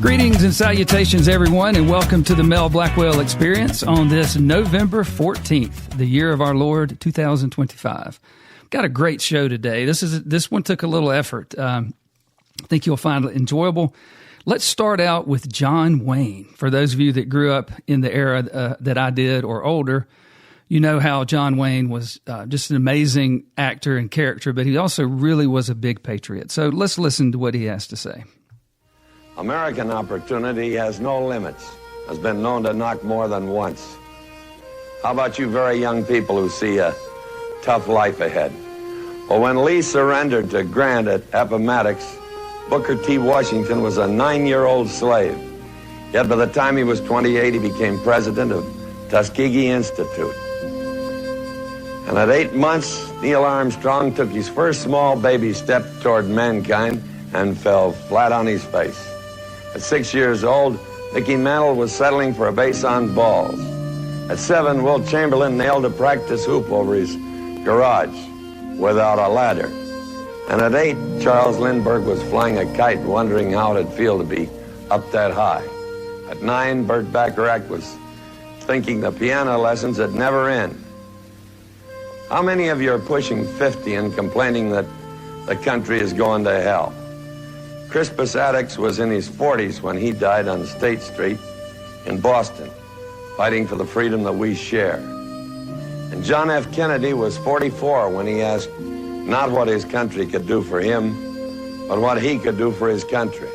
Greetings and salutations, everyone, and welcome to the Mel Blackwell Experience on this November 14th, the year of our Lord, 2025. Got a great show today. This one took a little effort. I think you'll find it enjoyable. Let's start out with John Wayne. For those of you that grew up in the era that I did or older, you know how John Wayne was just an amazing actor and character, but he also really was a big patriot. So let's listen to what he has to say. American opportunity has no limits, has been known to knock more than once. How about you very young people who see a tough life ahead? Well, when Lee surrendered to Grant at Appomattox, Booker T. Washington was a 9-year-old slave. Yet by the time he was 28, he became president of Tuskegee Institute. And at 8 months, Neil Armstrong took his first small baby step toward mankind and fell flat on his face. At 6 years old, Mickey Mantle was settling for a base on balls. At 7, Wilt Chamberlain nailed a practice hoop over his garage without a ladder. And at 8, Charles Lindbergh was flying a kite, wondering how it'd feel to be up that high. At 9, Burt Bacharach was thinking the piano lessons would never end. How many of you are pushing 50 and complaining that the country is going to hell? Crispus Attucks was in his 40s when he died on State Street in Boston, fighting for the freedom that we share. And John F. Kennedy was 44 when he asked not what his country could do for him, but what he could do for his country.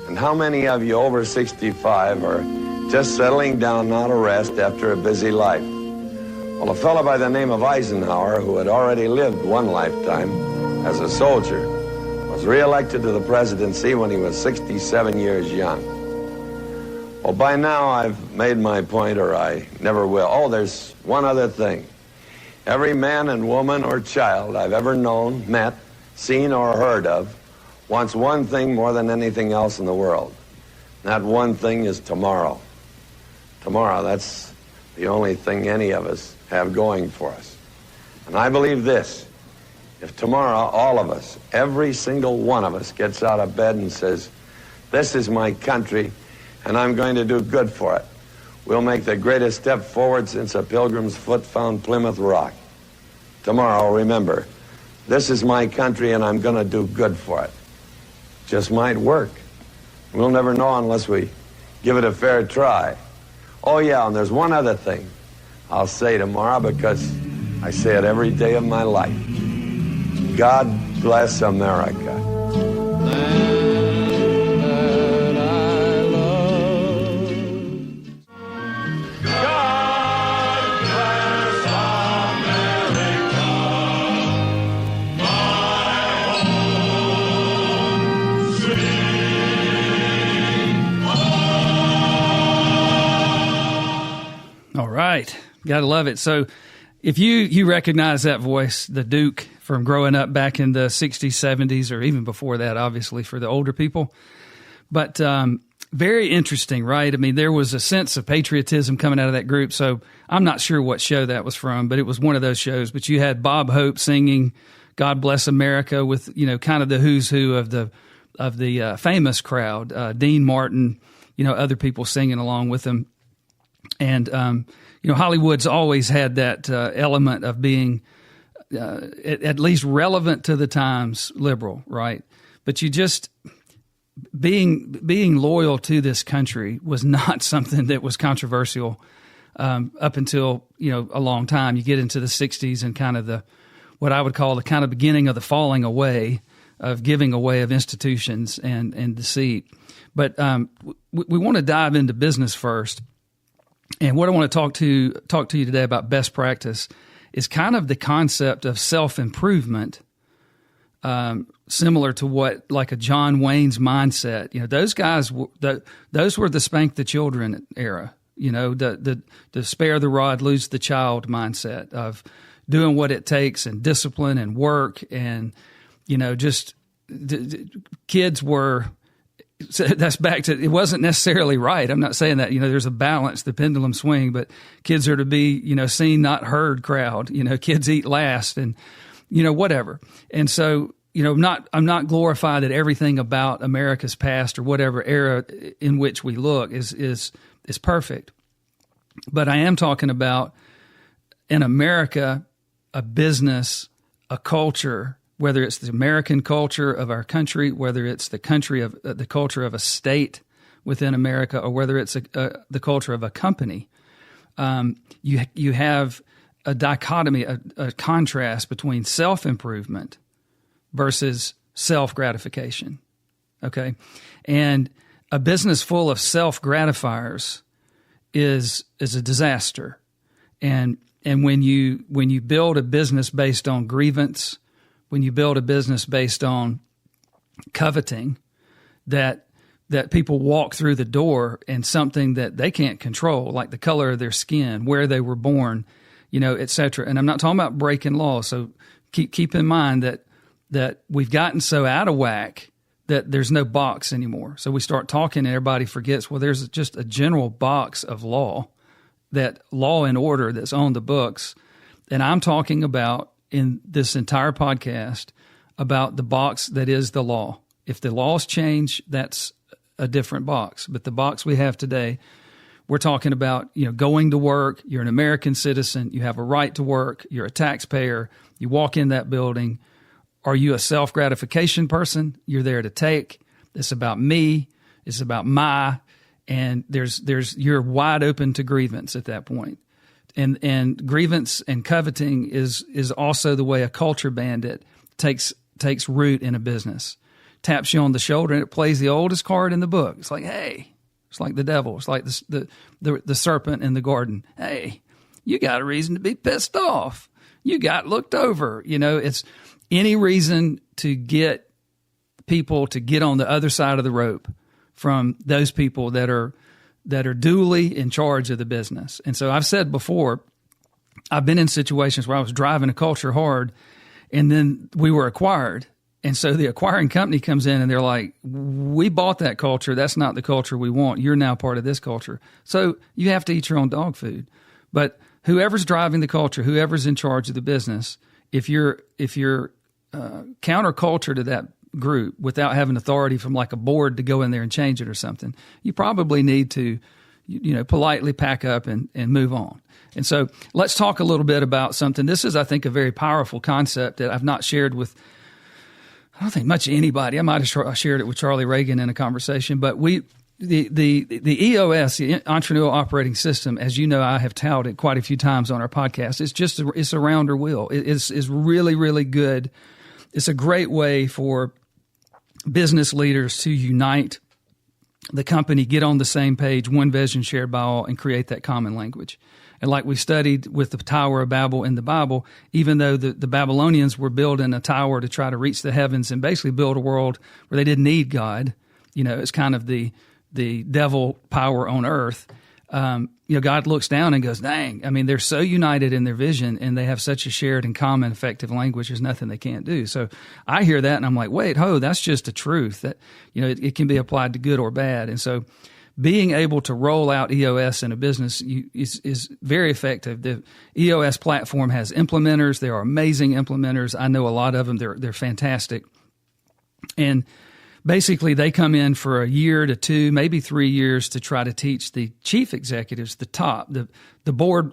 And how many of you over 65 are just settling down now to rest after a busy life? Well, a fellow by the name of Eisenhower, who had already lived one lifetime as a soldier, was reelected to the presidency when he was 67 years young. Well, by now I've made my point, or I never will. Oh, there's one other thing. Every man and woman or child I've ever known, met, seen, or heard of wants one thing more than anything else in the world. That one thing is tomorrow. Tomorrow, that's the only thing any of us have going for us. And I believe this. If tomorrow all of us, every single one of us, gets out of bed and says, this is my country and I'm going to do good for it, we'll make the greatest step forward since a pilgrim's foot found Plymouth Rock. Tomorrow, remember, this is my country and I'm going to do good for it. Just might work. We'll never know unless we give it a fair try. Oh yeah, and there's one other thing I'll say tomorrow because I say it every day of my life. God bless America. Land that I love. God bless America, my home, sweet home. All right. Gotta love it. So if you recognize that voice, the Duke, from growing up back in the 60s, 70s, or even before that, obviously, for the older people. But very interesting, right? I mean, there was a sense of patriotism coming out of that group. So I'm not sure what show that was from, but it was one of those shows. But you had Bob Hope singing God Bless America with, you know, kind of the who's who of the famous crowd, Dean Martin, you know, other people singing along with him. And, you know, Hollywood's always had that element of being at least relevant to the times, liberal, right? But you just being loyal to this country was not something that was controversial up until, you know, a long time. You get into the 60s and kind of what I would call the kind of beginning of the falling away of giving away of institutions and deceit. But we want to dive into business first. And what I want to talk to you today about best practice is kind of the concept of self-improvement, similar to what like a John Wayne's mindset. You know, those guys, those were the spank the children era. You know, the spare the rod, lose the child mindset of doing what it takes and discipline and work and, you know, just kids were. So that's back to, it wasn't necessarily right. I'm not saying that, you know, there's a balance, the pendulum swing, but kids are to be, you know, seen, not heard crowd, you know, kids eat last and, you know, whatever. And so I'm not glorified that everything about America's past or whatever era in which we look is perfect. But I am talking about in America, a business, a culture, whether it's the American culture of our country, whether it's the culture of a state within America, or whether it's the culture of a company. You have a dichotomy, a contrast between self-improvement versus self-gratification, okay? And a business full of self-gratifiers is a disaster. And when you build a business based on grievance, when you build a business based on coveting, that people walk through the door and something that they can't control, like the color of their skin, where they were born, et cetera. And I'm not talking about breaking laws. So keep in mind that we've gotten so out of whack that there's no box anymore. So we start talking and everybody forgets, well, there's just a general box of law, that law and order that's on the books. And I'm talking about in this entire podcast about the box that is the law. If the laws change, that's a different box. But the box we have today, we're talking about, going to work. You're an American citizen. You have a right to work. You're a taxpayer. You walk in that building. Are you a self-gratification person? You're there to take. It's about me. It's about and you're wide open to grievance at that point. And grievance and coveting is also the way a culture bandit takes root in a business. Taps you on the shoulder and it plays the oldest card in the book. It's like, hey, it's like the devil. It's like the serpent in the garden. Hey, you got a reason to be pissed off. You got looked over. It's any reason to get people to get on the other side of the rope from those people that are duly in charge of the business. And so I've said before, I've been in situations where I was driving a culture hard and then we were acquired. And so the acquiring company comes in and they're like, we bought that culture. That's not the culture we want. You're now part of this culture. So you have to eat your own dog food. But whoever's driving the culture, whoever's in charge of the business, if you're counterculture to that group without having authority from like a board to go in there and change it or something, you probably need to, politely pack up and move on. And so let's talk a little bit about something. This is, I think, a very powerful concept that I've not shared with, I don't think much of anybody. I might have shared it with Charlie Reagan in a conversation, but the EOS, the Entrepreneurial Operating System, as you know, I have touted quite a few times on our podcast. It's a rounder wheel. It's really, really good. It's a great way for business leaders to unite the company, get on the same page, one vision shared by all, and create that common language. And like we studied with the Tower of Babel in the Bible, even though the Babylonians were building a tower to try to reach the heavens and basically build a world where they didn't need God, it's kind of the devil power on earth. God looks down and goes, dang, they're so united in their vision and they have such a shared and common effective language, there's nothing they can't do. So I hear that and I'm like, wait, that's just a truth that, it can be applied to good or bad. And so being able to roll out EOS in a business is very effective. The EOS platform has implementers. There are amazing implementers. I know a lot of them. They're fantastic. And basically, they come in for a year to 2, maybe 3 years to try to teach the chief executives, the top, the board,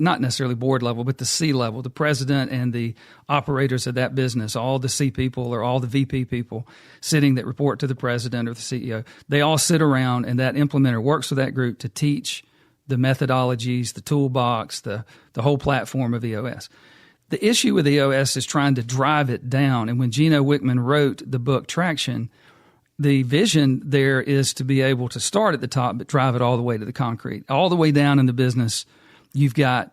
not necessarily board level, but the C level, the president and the operators of that business, all the C people or all the VP people sitting that report to the president or the CEO. They all sit around and that implementer works with that group to teach the methodologies, the toolbox, the whole platform of EOS. The issue with EOS is trying to drive it down. And when Gino Wickman wrote the book Traction, the vision there is to be able to start at the top, but drive it all the way to the concrete. All the way down in the business, you've got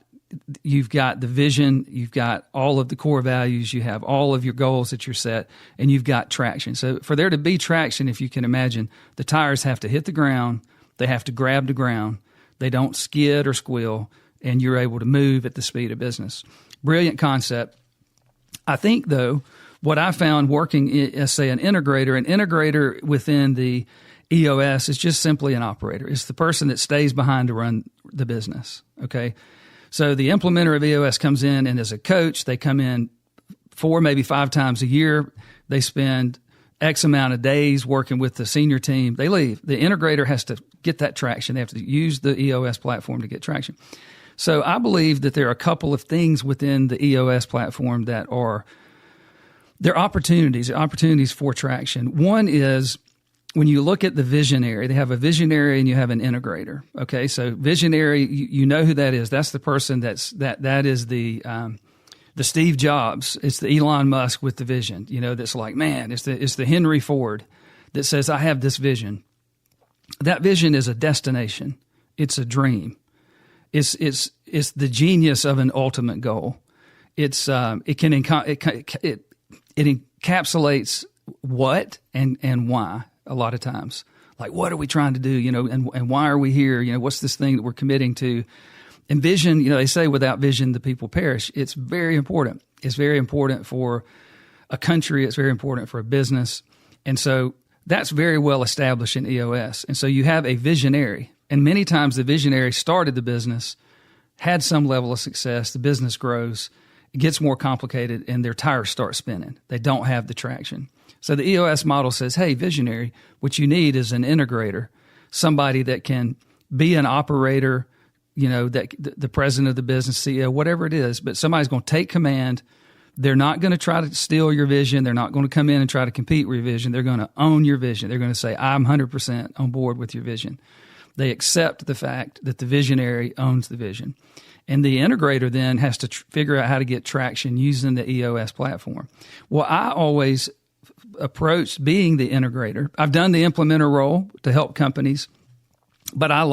the vision, you've got all of the core values, you have all of your goals that you're set, and you've got traction. So for there to be traction, if you can imagine, the tires have to hit the ground, they have to grab the ground, they don't skid or squeal, and you're able to move at the speed of business. Brilliant concept. I think, though, what I found working as, say, an integrator within the EOS is just simply an operator. It's the person that stays behind to run the business, okay? So the implementer of EOS comes in and as a coach, they come in 4, maybe 5 times a year. They spend X amount of days working with the senior team. They leave. The integrator has to get that traction. They have to use the EOS platform to get traction. So I believe that there are a couple of things within the EOS platform that they're opportunities for traction. One is when you look at the visionary, they have a visionary and you have an integrator. Okay, so visionary, you know who that is. That's the person that is the Steve Jobs. It's the Elon Musk with the vision. You know, that's like, man, it's the Henry Ford that says, I have this vision. That vision is a destination. It's a dream. It's the genius of an ultimate goal. It encapsulates what and why a lot of times. Like, what are we trying to do? You know, and why are we here? You know, what's this thing that we're committing to? And vision, you know, they say without vision, the people perish. It's very important. It's very important for a country. It's very important for a business. And so that's very well established in EOS. And so you have a visionary. And many times the visionary started the business, had some level of success, the business grows, it gets more complicated, and their tires start spinning. They don't have the traction. So the EOS model says, hey, visionary, what you need is an integrator, somebody that can be an operator, you know, that the president of the business, CEO, whatever it is, but somebody's going to take command. They're not going to try to steal your vision. They're not going to come in and try to compete with your vision. They're going to own your vision. They're going to say, I'm 100% on board with your vision. They accept the fact that the visionary owns the vision. And the integrator then has to figure out how to get traction using the EOS platform. Well, I always approached being the integrator. I've done the implementer role to help companies, but I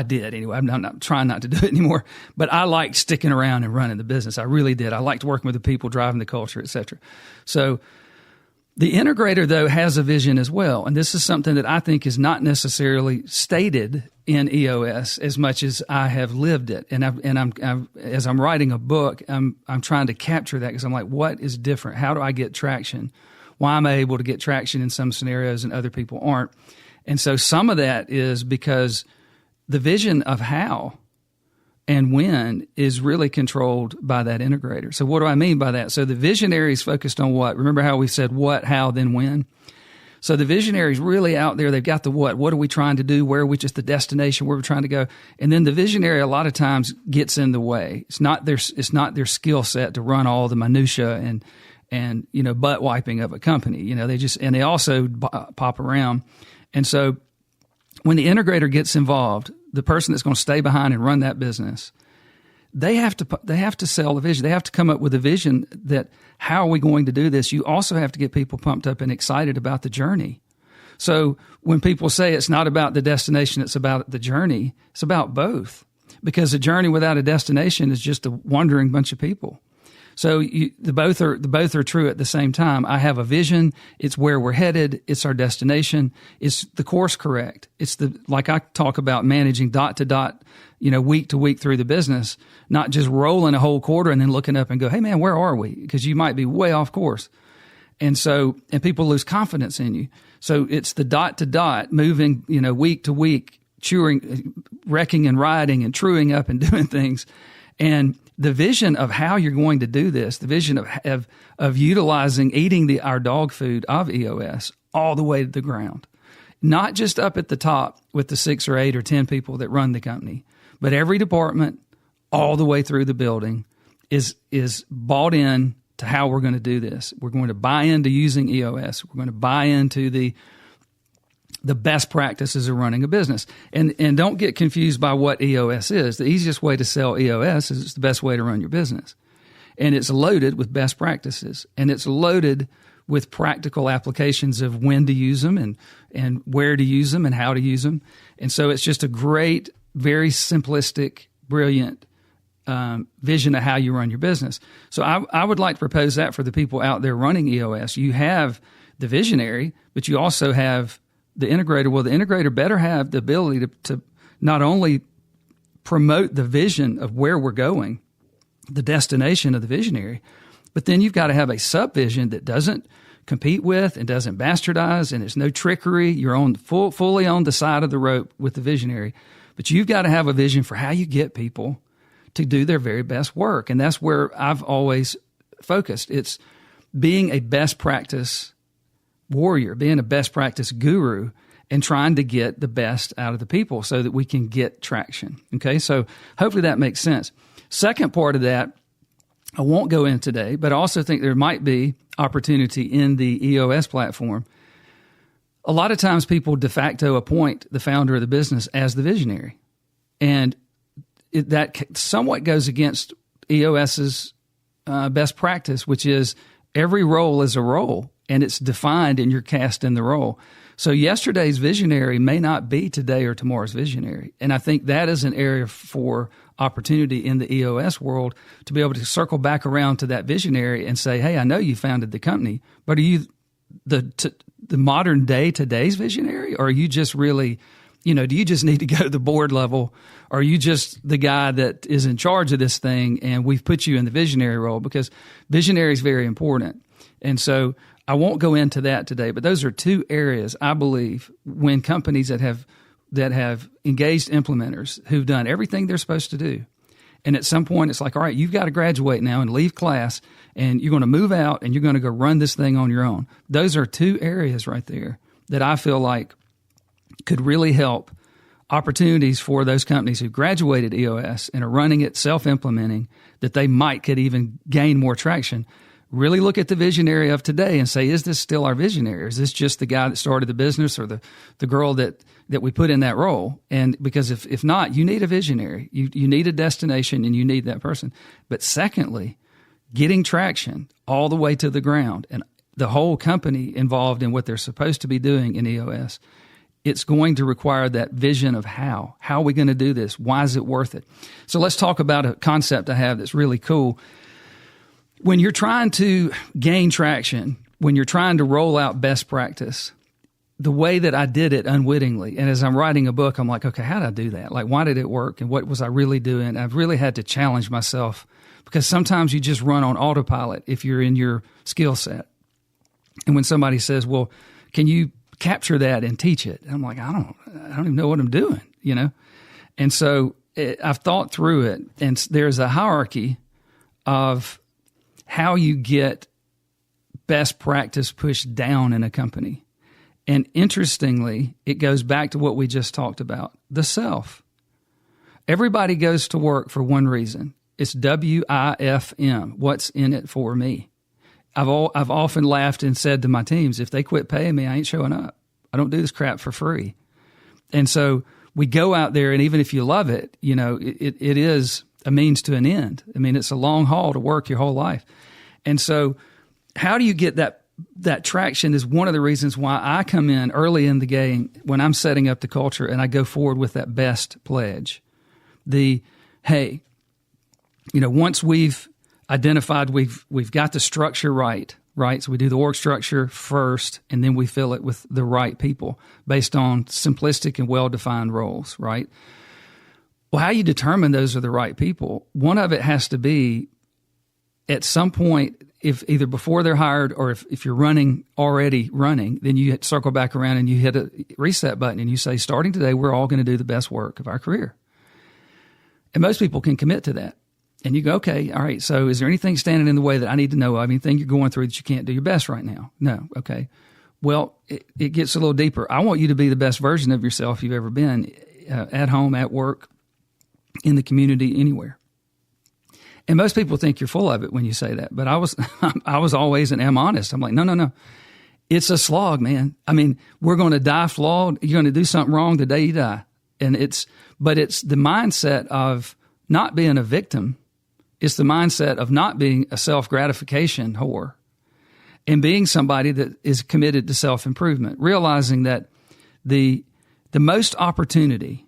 did anyway. I'm not trying not to do it anymore, but I like sticking around and running the business. I really did. I liked working with the people, driving the culture, et cetera. So the integrator, though, has a vision as well. And this is something that I think is not necessarily stated in EOS as much as I have lived it. And I'm as I'm writing a book, I'm trying to capture that because I'm like, what is different? How do I get traction? Why am I able to get traction in some scenarios and other people aren't? And so some of that is because the vision of how and when is really controlled by that integrator. So what do I mean by that? So the visionary is focused on what? Remember how we said what, how, then when? So the visionary is really out there. They've got the what. What are we trying to do? Where are we just the destination? Where we're trying to go? And then the visionary a lot of times gets in the way. It's not their skill set to run all the minutia and you know, butt wiping of a company. You know, they also pop around. And so when the integrator gets involved, the person that's going to stay behind and run that business, they have to sell the vision. They have to come up with a vision that how are we going to do this? You also have to get people pumped up and excited about the journey. So when people say it's not about the destination, it's about the journey, it's about both. Because a journey without a destination is just a wandering bunch of people. So the both are true at the same time. I have a vision. It's where we're headed. It's our destination. It's the course correct. It's like I talk about managing dot to dot, you know, week to week through the business, not just rolling a whole quarter and then looking up and go, hey man, where are we? Because you might be way off course. And people lose confidence in you. So it's the dot to dot moving, you know, week to week, wrecking and riding and truing up and doing things. And the vision of how you're going to do this, the vision of utilizing, eating our dog food of EOS all the way to the ground, not just up at the top with the 6 or 8 or 10 people that run the company, but every department all the way through the building is bought in to how we're going to do this. We're going to buy into using EOS. We're going to buy into the best practices of running a business. And don't get confused by what EOS is. The easiest way to sell EOS is it's the best way to run your business. And it's loaded with best practices. And it's loaded with practical applications of when to use them and where to use them and how to use them. And so it's just a great, very simplistic, brilliant vision of how you run your business. So I would like to propose that for the people out there running EOS. You have the visionary, but you also have the integrator. Well, the integrator better have the ability to not only promote the vision of where we're going, the destination of the visionary, but then you've got to have a sub-vision that doesn't compete with and doesn't bastardize, and there's no trickery. You're fully on the side of the rope with the visionary. But you've got to have a vision for how you get people to do their very best work. And that's where I've always focused. It's being a best practice warrior, being a best practice guru, and trying to get the best out of the people so that we can get traction. Okay, so hopefully that makes sense. Second part of that, I won't go in today, but I also think there might be opportunity in the EOS platform. A lot of times people de facto appoint the founder of the business as the visionary. And that somewhat goes against EOS's best practice, which is every role is a role, and it's defined and you're cast in the role. So yesterday's visionary may not be today or tomorrow's visionary. And I think that is an area for opportunity in the EOS world to be able to circle back around to that visionary and say, hey, I know you founded the company, but are you the modern day today's visionary? Or are you just really, do you just need to go to the board level? Or are you just the guy that is in charge of this thing and we've put you in the visionary role? Because visionary is very important. And so I won't go into that today, but those are two areas I believe when companies that have engaged implementers who've done everything they're supposed to do. And at some point it's like, all right, you've got to graduate now and leave class and you're going to move out and you're going to go run this thing on your own. Those are two areas right there that I feel like could really help opportunities for those companies who graduated EOS and are running it self-implementing, that they could even gain more traction. Really look at the visionary of today and say, is this still our visionary? Or is this just the guy that started the business or the girl that we put in that role? And because if not, you need a visionary. You need a destination and you need that person. But secondly, getting traction all the way to the ground and the whole company involved in what they're supposed to be doing in EOS, it's going to require that vision of how. How are we going to do this? Why is it worth it? So let's talk about a concept I have that's really cool. When you're trying to gain traction, when you're trying to roll out best practice, the way that I did it unwittingly, and as I'm writing a book, I'm like, okay, how did I do that? Like, why did it work? And what was I really doing? I've really had to challenge myself because sometimes you just run on autopilot if you're in your skill set. And when somebody says, well, can you capture that and teach it? And I'm like, I don't even know what I'm doing, And so I've thought through it, and there's a hierarchy of how you get best practice pushed down in a company. And interestingly, it goes back to what we just talked about, the self. Everybody goes to work for one reason. It's WIFM, what's in it for me. I've often laughed and said to my teams, if they quit paying me, I ain't showing up. I don't do this crap for free. And so we go out there, and even if you love it, it is a means to an end. I mean, it's a long haul to work your whole life. And so how do you get that traction is one of the reasons why I come in early in the game when I'm setting up the culture and I go forward with that best pledge. Once we've identified we've got the structure right? So we do the org structure first, and then we fill it with the right people based on simplistic and well-defined roles, right? Well, how you determine those are the right people, one of it has to be at some point, if either before they're hired or if you're already running, then you circle back around and you hit a reset button and you say, starting today, we're all going to do the best work of our career. And most people can commit to that. And you go, okay, all right, so is there anything standing in the way that I need to know of, anything you're going through that you can't do your best right now? No, okay. Well, it gets a little deeper. I want you to be the best version of yourself you've ever been, at home, at work, in the community, anywhere. And most people think you're full of it when you say that, but I was always and am honest. I'm like, no. It's a slog, man. I mean, we're going to die flawed. You're going to do something wrong the day you die. But it's the mindset of not being a victim. It's the mindset of not being a self-gratification whore and being somebody that is committed to self-improvement, realizing that the most opportunity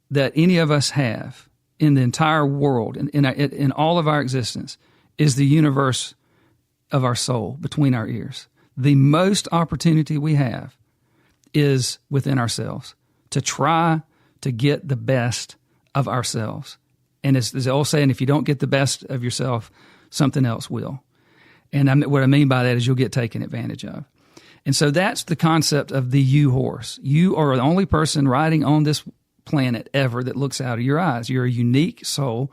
that any of us have in the entire world, in all of our existence, is the universe of our soul between our ears. The most opportunity we have is within ourselves to try to get the best of ourselves. And it's the old saying, if you don't get the best of yourself, something else will. And what I mean by that is you'll get taken advantage of. And so that's the concept of the you horse. You are the only person riding on this planet ever that looks out of your eyes. You're a unique soul,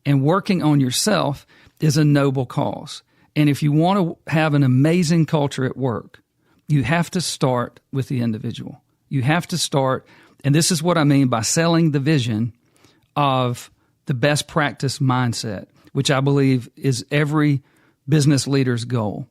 and working on yourself is a noble cause. And if you want to have an amazing culture at work, you have to start with the individual. You have to start, and this is what I mean by selling the vision of the best practice mindset, which I believe is every business leader's goal.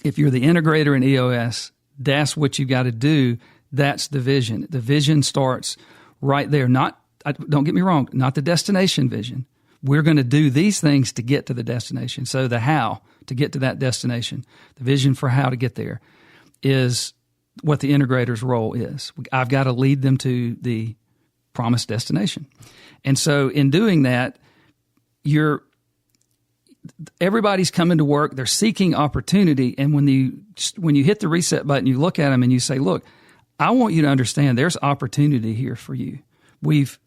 If you're the integrator in EOS, that's what you got to do. That's the vision. The vision starts right there. Don't get me wrong, not the destination vision. We're going to do these things to get to the destination. So the how to get to that destination, the vision for how to get there is what the integrator's role is. I've got to lead them to the promised destination. And so in doing that, everybody's coming to work, they're seeking opportunity. And when you hit the reset button, you look at them and you say, look, I want you to understand there's opportunity here for you. We've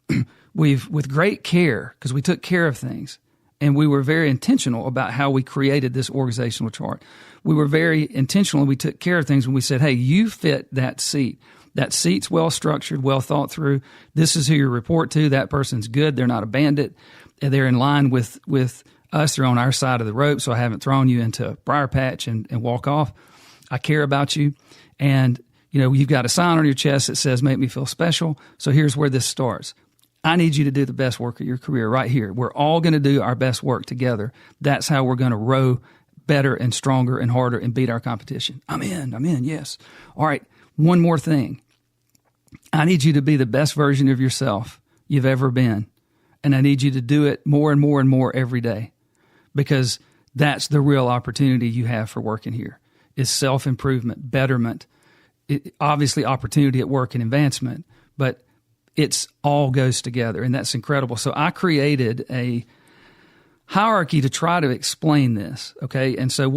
with great care, because we took care of things, and we were very intentional about how we created this organizational chart. We were very intentional, and we took care of things when we said, hey, you fit that seat. That seat's well structured, well thought through. This is who you report to. That person's good. They're not a bandit. They're in line with us. They're on our side of the rope, so I haven't thrown you into a briar patch and walk off. I care about you. And, you've got a sign on your chest that says, make me feel special. So here's where this starts. I need you to do the best work of your career right here. We're all going to do our best work together. That's how we're going to row better and stronger and harder and beat our competition. I'm in, yes. All right, one more thing. I need you to be the best version of yourself you've ever been. And I need you to do it more and more and more every day, because that's the real opportunity you have for working here is self-improvement, betterment, obviously opportunity at work and advancement, but it's all goes together, and that's incredible. So I created a hierarchy to try to explain this, okay? And so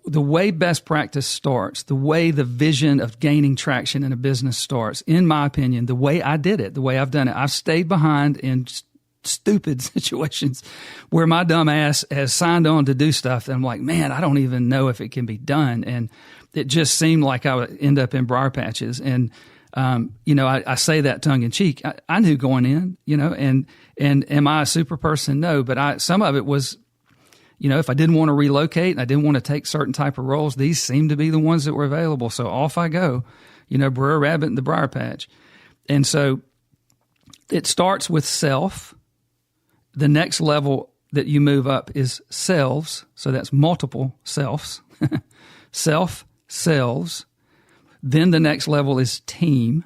the way best practice starts, the way the vision of gaining traction in a business starts, in my opinion, the way I did it, the way I've done it, I've stayed behind in stupid situations where my dumb ass has signed on to do stuff, and I'm like, man, I don't even know if it can be done. And it just seemed like I would end up in briar patches. And I say that tongue in cheek. I knew going in, and am I a super person? No, but some of it was, if I didn't want to relocate and I didn't want to take certain type of roles, these seemed to be the ones that were available. So off I go, Brer Rabbit in the briar patch. And so it starts with self. The next level that you move up is selves. So that's multiple selves. Selves. Then the next level is team,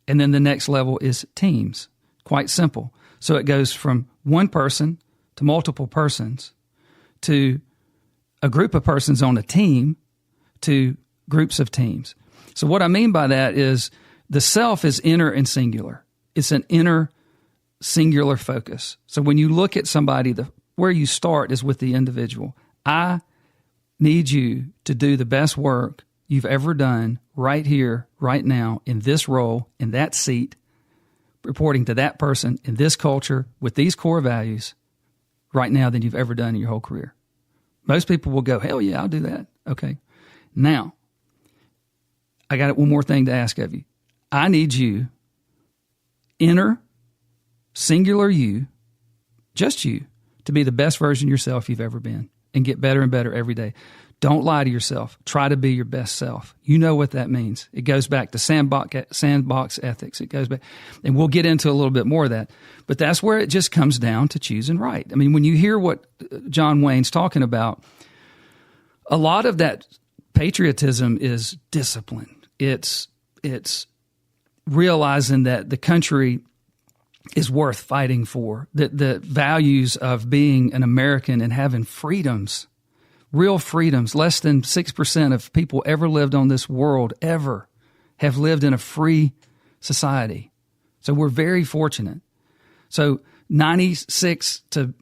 and then the next level is teams. Quite simple. So it goes from one person to multiple persons to a group of persons on a team to groups of teams. So what I mean by that is the self is inner and singular. It's an inner singular focus. So when you look at somebody, where you start is with the individual. I need you to do the best work you've ever done right here, right now, in this role, in that seat, reporting to that person, in this culture, with these core values, right now than you've ever done in your whole career. Most people will go, hell yeah, I'll do that. Okay. Now, I got one more thing to ask of you. I need you, inner, singular you, just you, to be the best version of yourself you've ever been and get better and better every day. Don't lie to yourself. Try to be your best self. You know what that means. It goes back to sandbox ethics. It goes back, and we'll get into a little bit more of that. But that's where it just comes down to choosing right. I mean, when you hear what John Wayne's talking about, a lot of that patriotism is discipline. It's realizing that the country is worth fighting for, that the values of being an American and having freedoms, real freedoms. Less than 6% of people ever lived on this world ever have lived in a free society. So we're very fortunate. So 96 to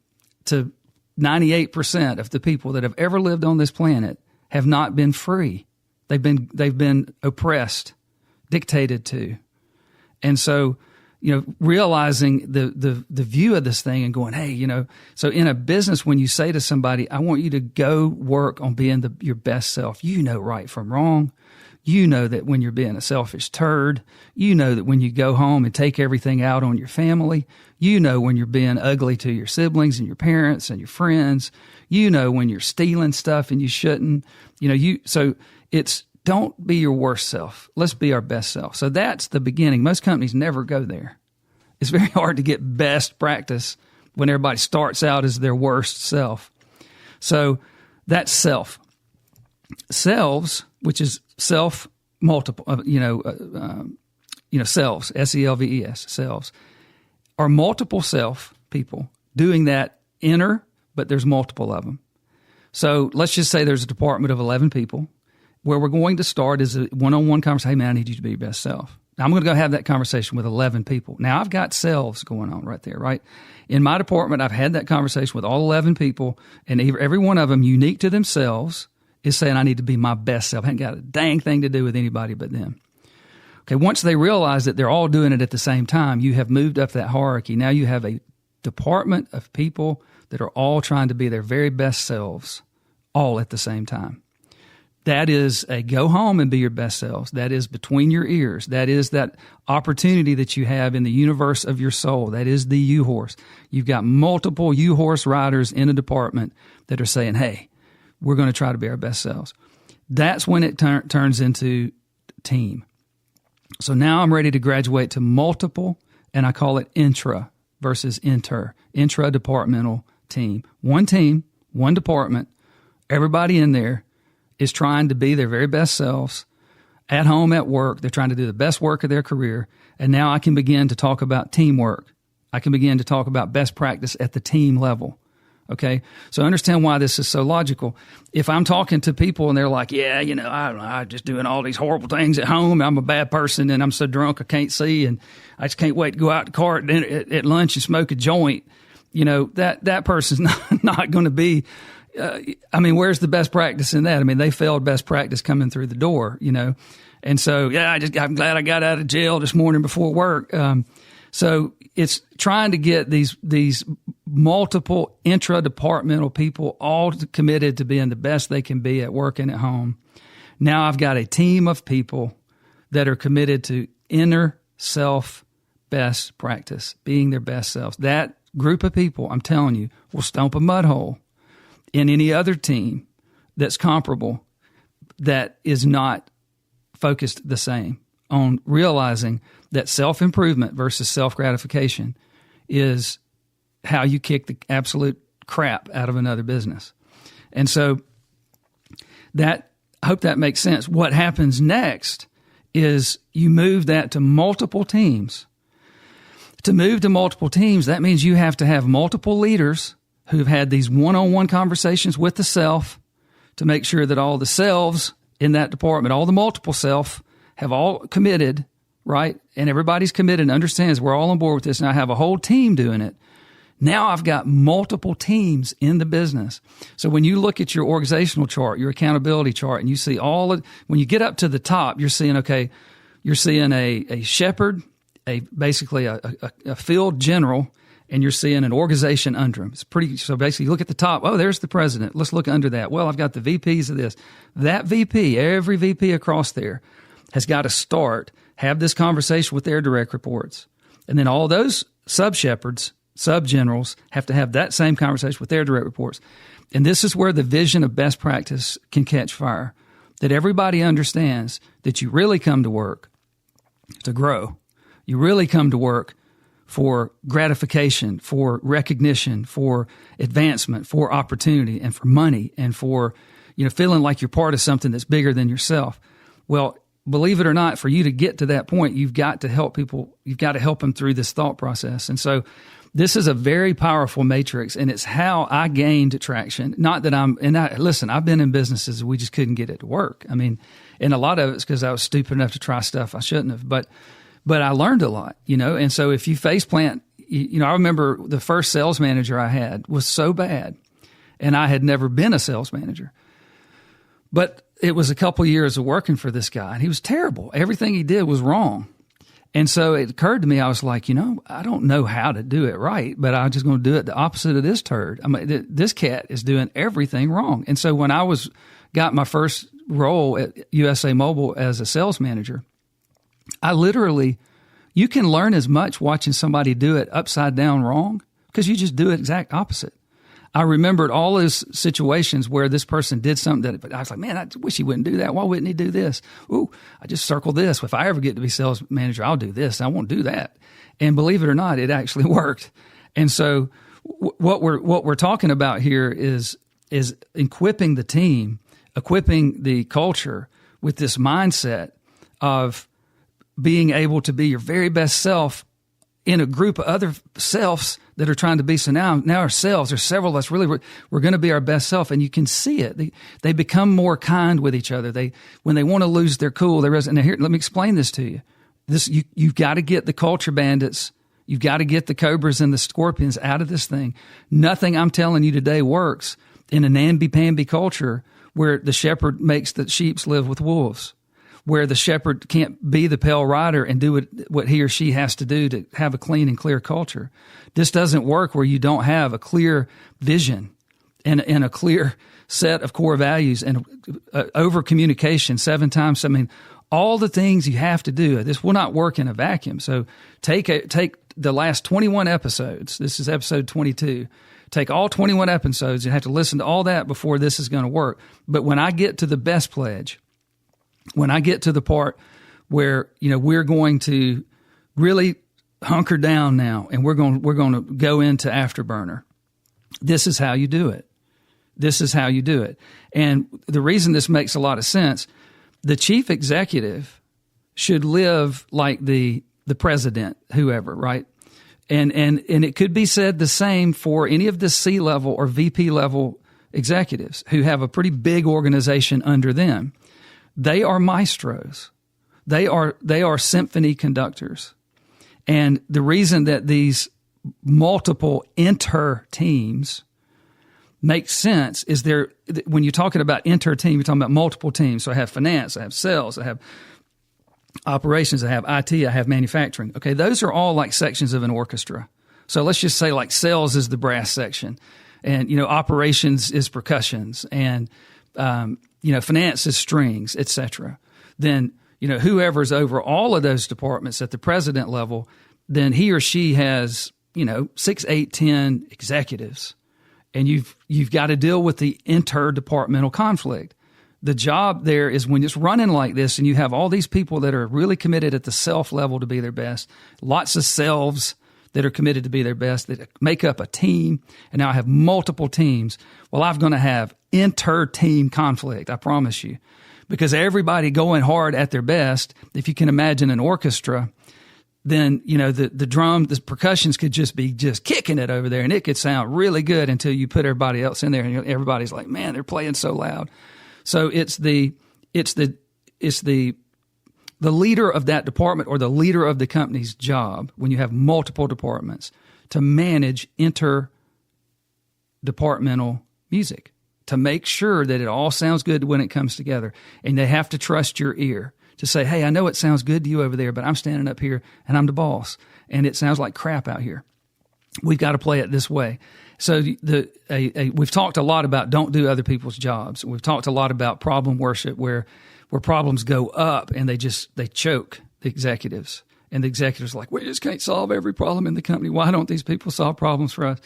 98% of the people that have ever lived on this planet have not been free. They've been oppressed, dictated to. And so, realizing the view of this thing and going, hey, so in a business, when you say to somebody, I want you to go work on being your best self, right from wrong, You know that when you're being a selfish turd. You know that when you go home and take everything out on your family. You know when you're being ugly to your siblings and your parents and your friends. You know when you're stealing stuff and you shouldn't. So it's don't be your worst self. Let's be our best self. So that's the beginning. Most companies never go there. It's very hard to get best practice when everybody starts out as their worst self. So that's self. Selves, which is self multiple, selves, S-E-L-V-E-S, selves, are multiple self people doing that inner, but there's multiple of them. So let's just say there's a department of 11 people. Where we're going to start is a one-on-one conversation. Hey, man, I need you to be your best self. Now, I'm going to go have that conversation with 11 people. Now, I've got selves going on right there, right? In my department, I've had that conversation with all 11 people, and every one of them, unique to themselves, is saying, I need to be my best self. I ain't got a dang thing to do with anybody but them. Okay, once they realize that they're all doing it at the same time, you have moved up that hierarchy. Now you have a department of people that are all trying to be their very best selves, all at the same time. That is a go home and be your best selves. That is between your ears. That is that opportunity that you have in the universe of your soul. That is the U-horse. You've got multiple U-horse riders in a department that are saying, hey, we're going to try to be our best selves. That's when it turns into team. So now I'm ready to graduate to multiple, and I call it intra versus intra-departmental team. One team, one department, everybody in there is trying to be their very best selves at home, at work. They're trying to do the best work of their career. And now I can begin to talk about teamwork. I can begin to talk about best practice at the team level. Okay. So understand why this is so logical. If I'm talking to people and they're like, yeah, I don't know, I'm just doing all these horrible things at home. I'm a bad person and I'm so drunk I can't see. And I just can't wait to go out to the car at lunch and smoke a joint. That person's not going to be, where's the best practice in that? They failed best practice coming through the door, And so, I'm glad I got out of jail this morning before work. So it's trying to get these multiple intra-departmental people all committed to being the best they can be at work and at home. Now I've got a team of people that are committed to inner self best practice, being their best selves. That group of people, I'm telling you, will stomp a mud hole in any other team that's comparable that is not focused the same on realizing that self-improvement versus self-gratification is how you kick the absolute crap out of another business. And so I hope that makes sense. What happens next is you move that to multiple teams. To move to multiple teams, that means you have to have multiple leaders who've had these one-on-one conversations with the self to make sure that all the selves in that department, all the multiple self, have all committed, right? And everybody's committed and understands we're all on board with this. And I have a whole team doing it. Now I've got multiple teams in the business. So when you look at your organizational chart, your accountability chart, and you see when you get up to the top, you're seeing a shepherd, basically a field general, and you're seeing an organization under him. So basically you look at the top. Oh, there's the president. Let's look under that. Well, I've got the VPs of this. That VP, every VP across there has got to have this conversation with their direct reports. And then all those sub-shepherds, sub-generals have to have that same conversation with their direct reports. And this is where the vision of best practice can catch fire, that everybody understands that you really come to work to grow. You really come to work for gratification, for recognition, for advancement, for opportunity, and for money, and for feeling like you're part of something that's bigger than yourself. Well, believe it or not, for you to get to that point, you've got to help people. You've got to help them through this thought process. And so this is a very powerful matrix, and it's how I gained traction. Not that listen, I've been in businesses we just couldn't get it to work. And a lot of it's because I was stupid enough to try stuff I shouldn't have. But I learned a lot, and so if you face plant, I remember the first sales manager I had was so bad, and I had never been a sales manager. But it was a couple years of working for this guy, and he was terrible. Everything he did was wrong. And so it occurred to me, I was like, I don't know how to do it right, but I'm just going to do it the opposite of this turd. This cat is doing everything wrong. And so when I got my first role at USA Mobile as a sales manager, you can learn as much watching somebody do it upside down wrong because you just do it exact opposite. I remembered all those situations where this person did something that I was like, man, I wish he wouldn't do that. Why wouldn't he do this? Ooh, I just circle this. If I ever get to be sales manager, I'll do this. I won't do that. And believe it or not, it actually worked. And so what we're talking about here is equipping the team, equipping the culture with this mindset of being able to be your very best self in a group of other selves that are trying to be. So now ourselves, there's several of us we're going to be our best self, and you can see it. They become more kind with each other. When they want to lose their cool, now here, let me explain this to you. You've got to get the culture bandits. You've got to get the cobras and the scorpions out of this thing. Nothing I'm telling you today works in a namby-pamby culture where the shepherd makes the sheep live with wolves, where the shepherd can't be the pale rider and do what he or she has to do to have a clean and clear culture. This doesn't work where you don't have a clear vision and a clear set of core values and over communication 7 times. I mean, all the things you have to do. This will not work in a vacuum. So take the last 21 episodes. This is episode 22. Take all 21 episodes. You have to listen to all that before this is going to work. But when I get to the best pledge, when I get to the part where, we're going to really hunker down now and we're going to go into afterburner, this is how you do it. This is how you do it. And the reason this makes a lot of sense, the chief executive should live like the president, whoever, right? And it could be said the same for any of the C-level or VP level executives who have a pretty big organization under them. They are maestros. They are symphony conductors. And the reason that these multiple teams make sense is when you're talking about team, you're talking about multiple teams. So I have finance, I have sales, I have operations, I have IT, I have manufacturing. Okay, those are all like sections of an orchestra. So let's just say like sales is the brass section, and operations is percussions, and finance is strings, etc. Then, whoever's over all of those departments at the president level, then he or she has, 6, 8, 10 executives. And you've got to deal with the interdepartmental conflict. The job there is when it's running like this and you have all these people that are really committed at the self level to be their best, lots of selves that are committed to be their best, that make up a team, and now I have multiple teams. Well, I'm going to have inter-team conflict, I promise you, because everybody going hard at their best, if you can imagine an orchestra, then, the drum, the percussions could just be kicking it over there, and it could sound really good until you put everybody else in there, and everybody's like, man, they're playing so loud. So it's the leader of that department or the leader of the company's job, when you have multiple departments, to manage interdepartmental music, to make sure that it all sounds good when it comes together. And they have to trust your ear to say, hey, I know it sounds good to you over there, but I'm standing up here and I'm the boss, and it sounds like crap out here. We've got to play it this way. So we've talked a lot about don't do other people's jobs. We've talked a lot about problem worship, where problems go up and they choke the executives. And the executives are like, we just can't solve every problem in the company. Why don't these people solve problems for us?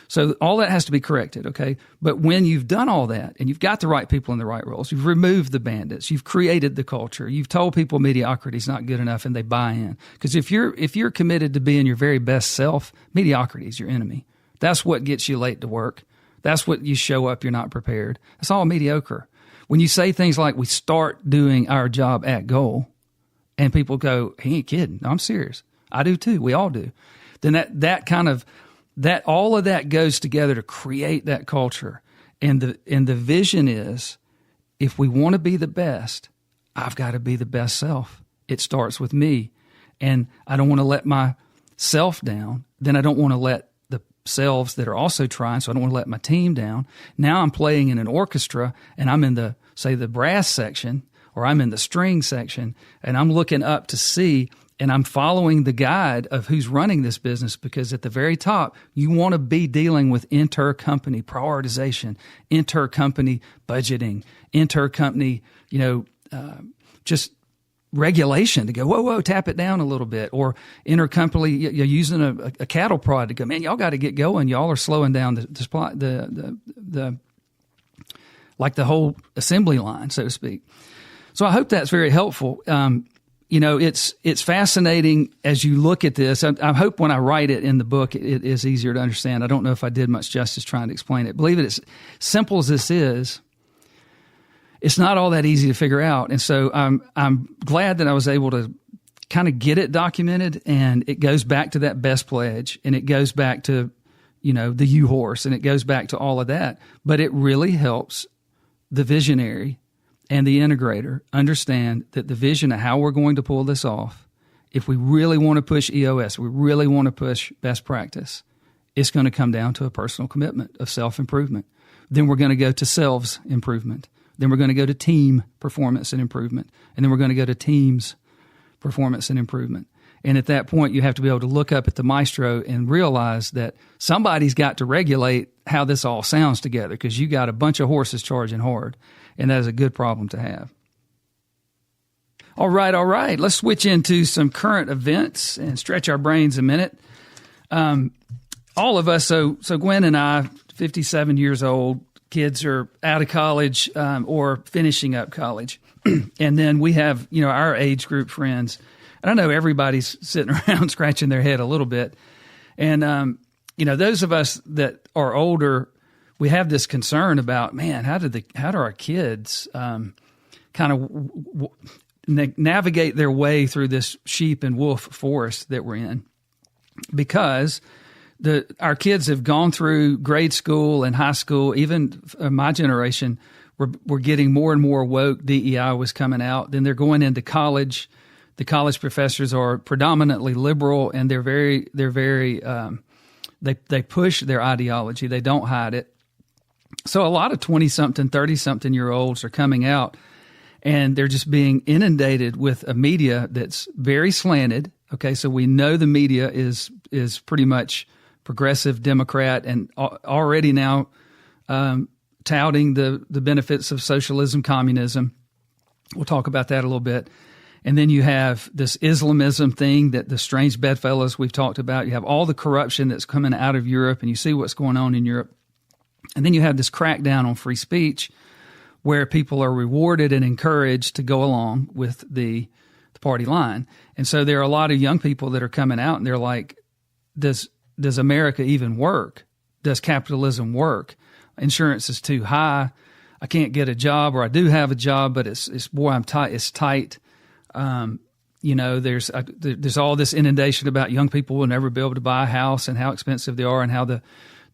So all that has to be corrected, okay? But when you've done all that and you've got the right people in the right roles, you've removed the bandits, you've created the culture, you've told people mediocrity is not good enough, and they buy in. Because if you're committed to being your very best self, mediocrity is your enemy. That's what gets you late to work. That's what you show up, you're not prepared. That's all mediocre. When you say things like, we start doing our job at goal, and people go, he ain't kidding. No, I'm serious. I do too. We all do. Then all of that goes together to create that culture. And the vision is, if we want to be the best, I've got to be the best self. It starts with me. And I don't want to let myself down. Then I don't want to let the selves that are also trying, so I don't want to let my team down. Now I'm playing in an orchestra, and I'm in the brass section, or I'm in the string section, and I'm looking up to see And I'm following the guide of who's running this business, because at the very top, you want to be dealing with intercompany prioritization, intercompany budgeting, intercompany, just regulation to go, whoa, tap it down a little bit. Or intercompany, you're using a cattle prod to go, man, y'all got to get going. Y'all are slowing down the like the whole assembly line, so to speak. So I hope that's very helpful. It's fascinating as you look at this. I hope when I write it in the book, it is easier to understand. I don't know if I did much justice trying to explain it. Believe it, as simple as this is, it's not all that easy to figure out. And so I'm glad that I was able to kind of get it documented, and it goes back to that best pledge, and it goes back to, the U-horse, and it goes back to all of that. But it really helps the visionary and the integrator understand that the vision of how we're going to pull this off, if we really want to push EOS, we really want to push best practice, it's going to come down to a personal commitment of self-improvement. Then we're going to go to selves improvement. Then we're going to go to team performance and improvement. And then we're going to go to teams performance and improvement. And at that point, you have to be able to look up at the maestro and realize that somebody's got to regulate how this all sounds together, because you got a bunch of horses charging hard, and that is a good problem to have. All right. Let's switch into some current events and stretch our brains a minute. All of us, so Gwen and I, 57 years old, kids are out of college or finishing up college. And then we have, our age group friends. And I know everybody's sitting around scratching their head a little bit. And, those of us that are older, we have this concern about, man, how do our kids kind of navigate their way through this sheep and wolf forest that we're in? Because our kids have gone through grade school and high school. Even my generation, we're getting more and more woke. DEI was coming out. Then they're going into college. The college professors are predominantly liberal, and they're very they push their ideology. They don't hide it. So a lot of 20-something, 30-something-year-olds are coming out, and they're just being inundated with a media that's very slanted. Okay, so we know the media is pretty much progressive Democrat, and already now touting the benefits of socialism, communism. We'll talk about that a little bit. And then you have this Islamism thing, that the strange bedfellows we've talked about. You have all the corruption that's coming out of Europe, and you see what's going on in Europe. And then you have this crackdown on free speech, where people are rewarded and encouraged to go along with the party line. And so there are a lot of young people that are coming out, and they're like, does America even work? Does capitalism work? Insurance is too high. I can't get a job, or I do have a job, but it's I'm tight. It's tight. There's all this inundation about young people will never be able to buy a house, and how expensive they are, and how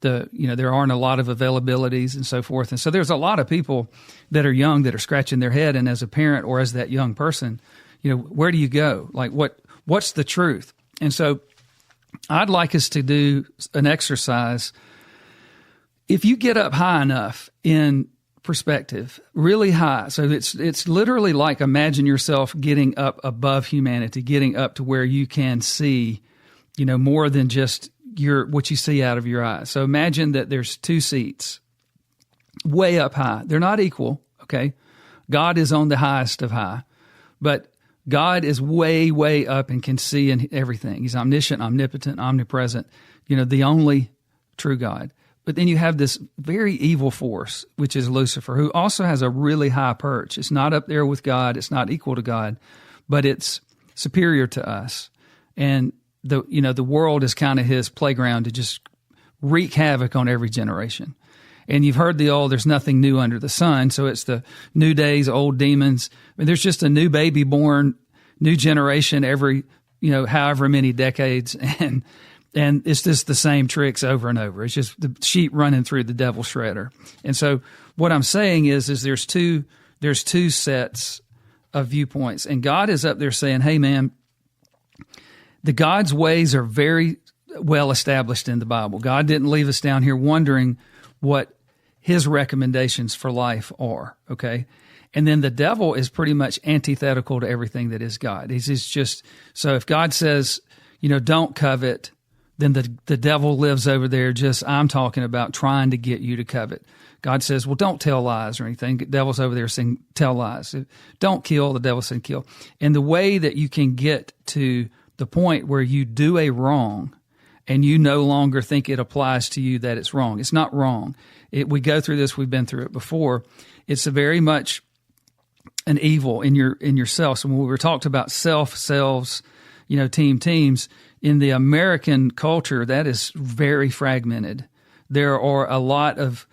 there aren't a lot of availabilities and so forth. And so there's a lot of people that are young that are scratching their head. And as a parent or as that young person, where do you go? Like what's the truth? And so I'd like us to do an exercise. If you get up high enough in perspective, really high. So it's literally like, imagine yourself getting up above humanity, getting up to where you can see, more than just what you see out of your eyes. So imagine that there's two seats way up high. They're not equal. Okay. God is on the highest of high, but God is way, way up and can see in everything. He's omniscient, omnipotent, omnipresent, the only true God. But then you have this very evil force, which is Lucifer, who also has a really high perch. It's not up there with God. It's not equal to God, but it's superior to us. And the world is kind of his playground to just wreak havoc on every generation. And you've heard there's nothing new under the sun. So it's the new days, old demons. I mean, there's just a new baby born, new generation every, however many decades. And it's just the same tricks over and over. It's just the sheep running through the devil shredder. And so what I'm saying is there's two sets of viewpoints. And God is up there saying, hey, man, the God's ways are very well established in the Bible. God didn't leave us down here wondering what his recommendations for life are, okay? And then the devil is pretty much antithetical to everything that is God. He's just, so if God says, don't covet, then the devil lives over there I'm talking about trying to get you to covet. God says, well, don't tell lies or anything. The devil's over there saying, tell lies. Don't kill, the devil's saying kill. And the way that you can get to the point where you do a wrong and you no longer think it applies to you that it's wrong. It's not wrong. We go through this. We've been through it before. It's a very much an evil in yourself. So when we were talked about selves, teams, in the American culture, that is very fragmented. There are a lot of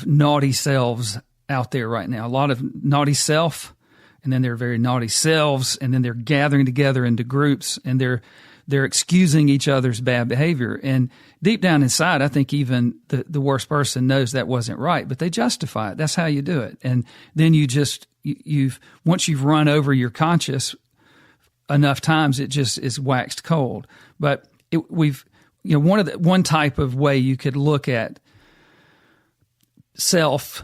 naughty selves out there right now, a lot of naughty self, and then there are very naughty selves, and then they're gathering together into groups, and they're excusing each other's bad behavior. And deep down inside, I think even the worst person knows that wasn't right, but they justify it. That's how you do it. And then once you've run over your conscience enough times, it just is waxed cold. But one type of way you could look at selves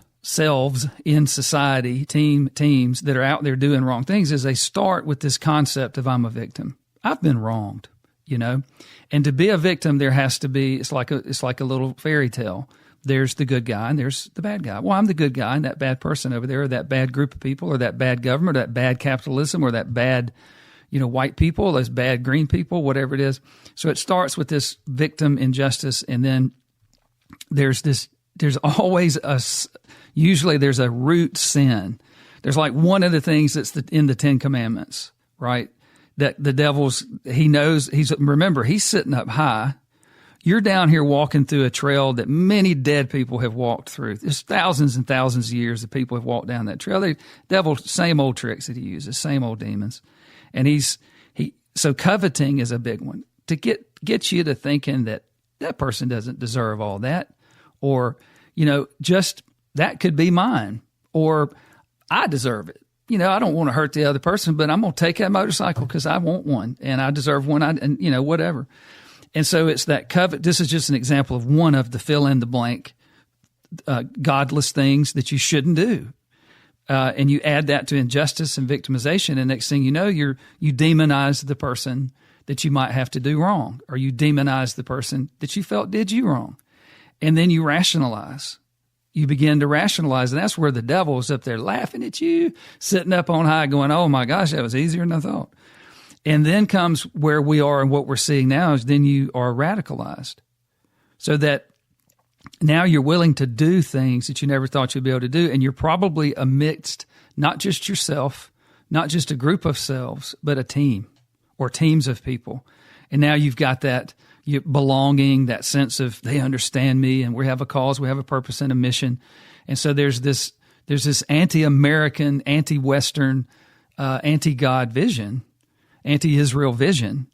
in society, teams that are out there doing wrong things, is they start with this concept of I'm a victim. I've been wronged, and to be a victim, there has to be, it's like a little fairy tale. There's the good guy and there's the bad guy. Well, I'm the good guy, and that bad person over there, or that bad group of people, or that bad government, or that bad capitalism, or that bad, white people, those bad green people, whatever it is. So it starts with this victim injustice, and then there's always usually there's a root sin. There's like one of the things that's in the 10 Commandments, right? That the devil's, he knows, remember, he's sitting up high. You're down here walking through a trail that many dead people have walked through. There's thousands and thousands of years that people have walked down that trail. The devil, same old tricks that he uses, same old demons. And so coveting is a big one to get you to thinking that person doesn't deserve all that, or, just that could be mine, or I deserve it. I don't want to hurt the other person, but I'm going to take that motorcycle because I want one and I deserve one, and whatever. And so it's that covet. This is just an example of one of the fill in the blank godless things that you shouldn't do. And you add that to injustice and victimization, and next thing you know, you demonize the person that you might have to do wrong, or you demonize the person that you felt did you wrong. And then you rationalize. You begin to rationalize, and that's where the devil is up there laughing at you, sitting up on high going, oh my gosh, that was easier than I thought. And then comes where we are, and what we're seeing now is then you are radicalized. So that now you're willing to do things that you never thought you'd be able to do, and you're probably amidst not just yourself, not just a group of selves, but a team or teams of people. And now you've got that belonging, that sense of they understand me, and we have a cause, we have a purpose and a mission. And so there's this anti-American, anti-Western, anti-God vision, anti-Israel vision,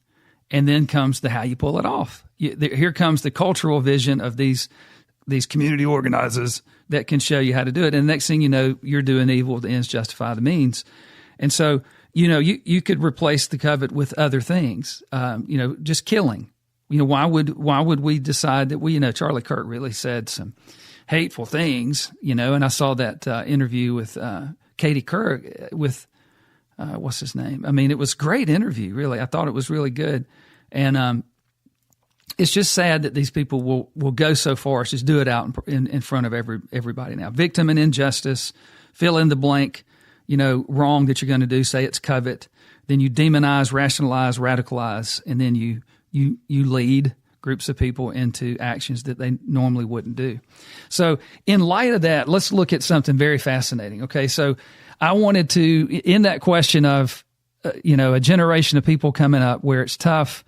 and then comes how you pull it off. Here comes the cultural vision of these community organizers that can show you how to do it. And the next thing you know, you're doing evil, the ends justify the means. And so, you could replace the covet with other things, just killing. Why would we decide that Charlie Kirk really said some hateful things, and I saw that interview with Katie Kirk with, what's his name? I mean, it was a great interview, really. I thought it was really good. And it's just sad that these people will go so far as just do it out in front of everybody now. Victim and injustice, fill in the blank, wrong that you're going to do, say it's covet. Then you demonize, rationalize, radicalize, and then you lead groups of people into actions that they normally wouldn't do. So in light of that, let's look at something very fascinating. Okay, so I wanted to, in that question of, a generation of people coming up where it's tough,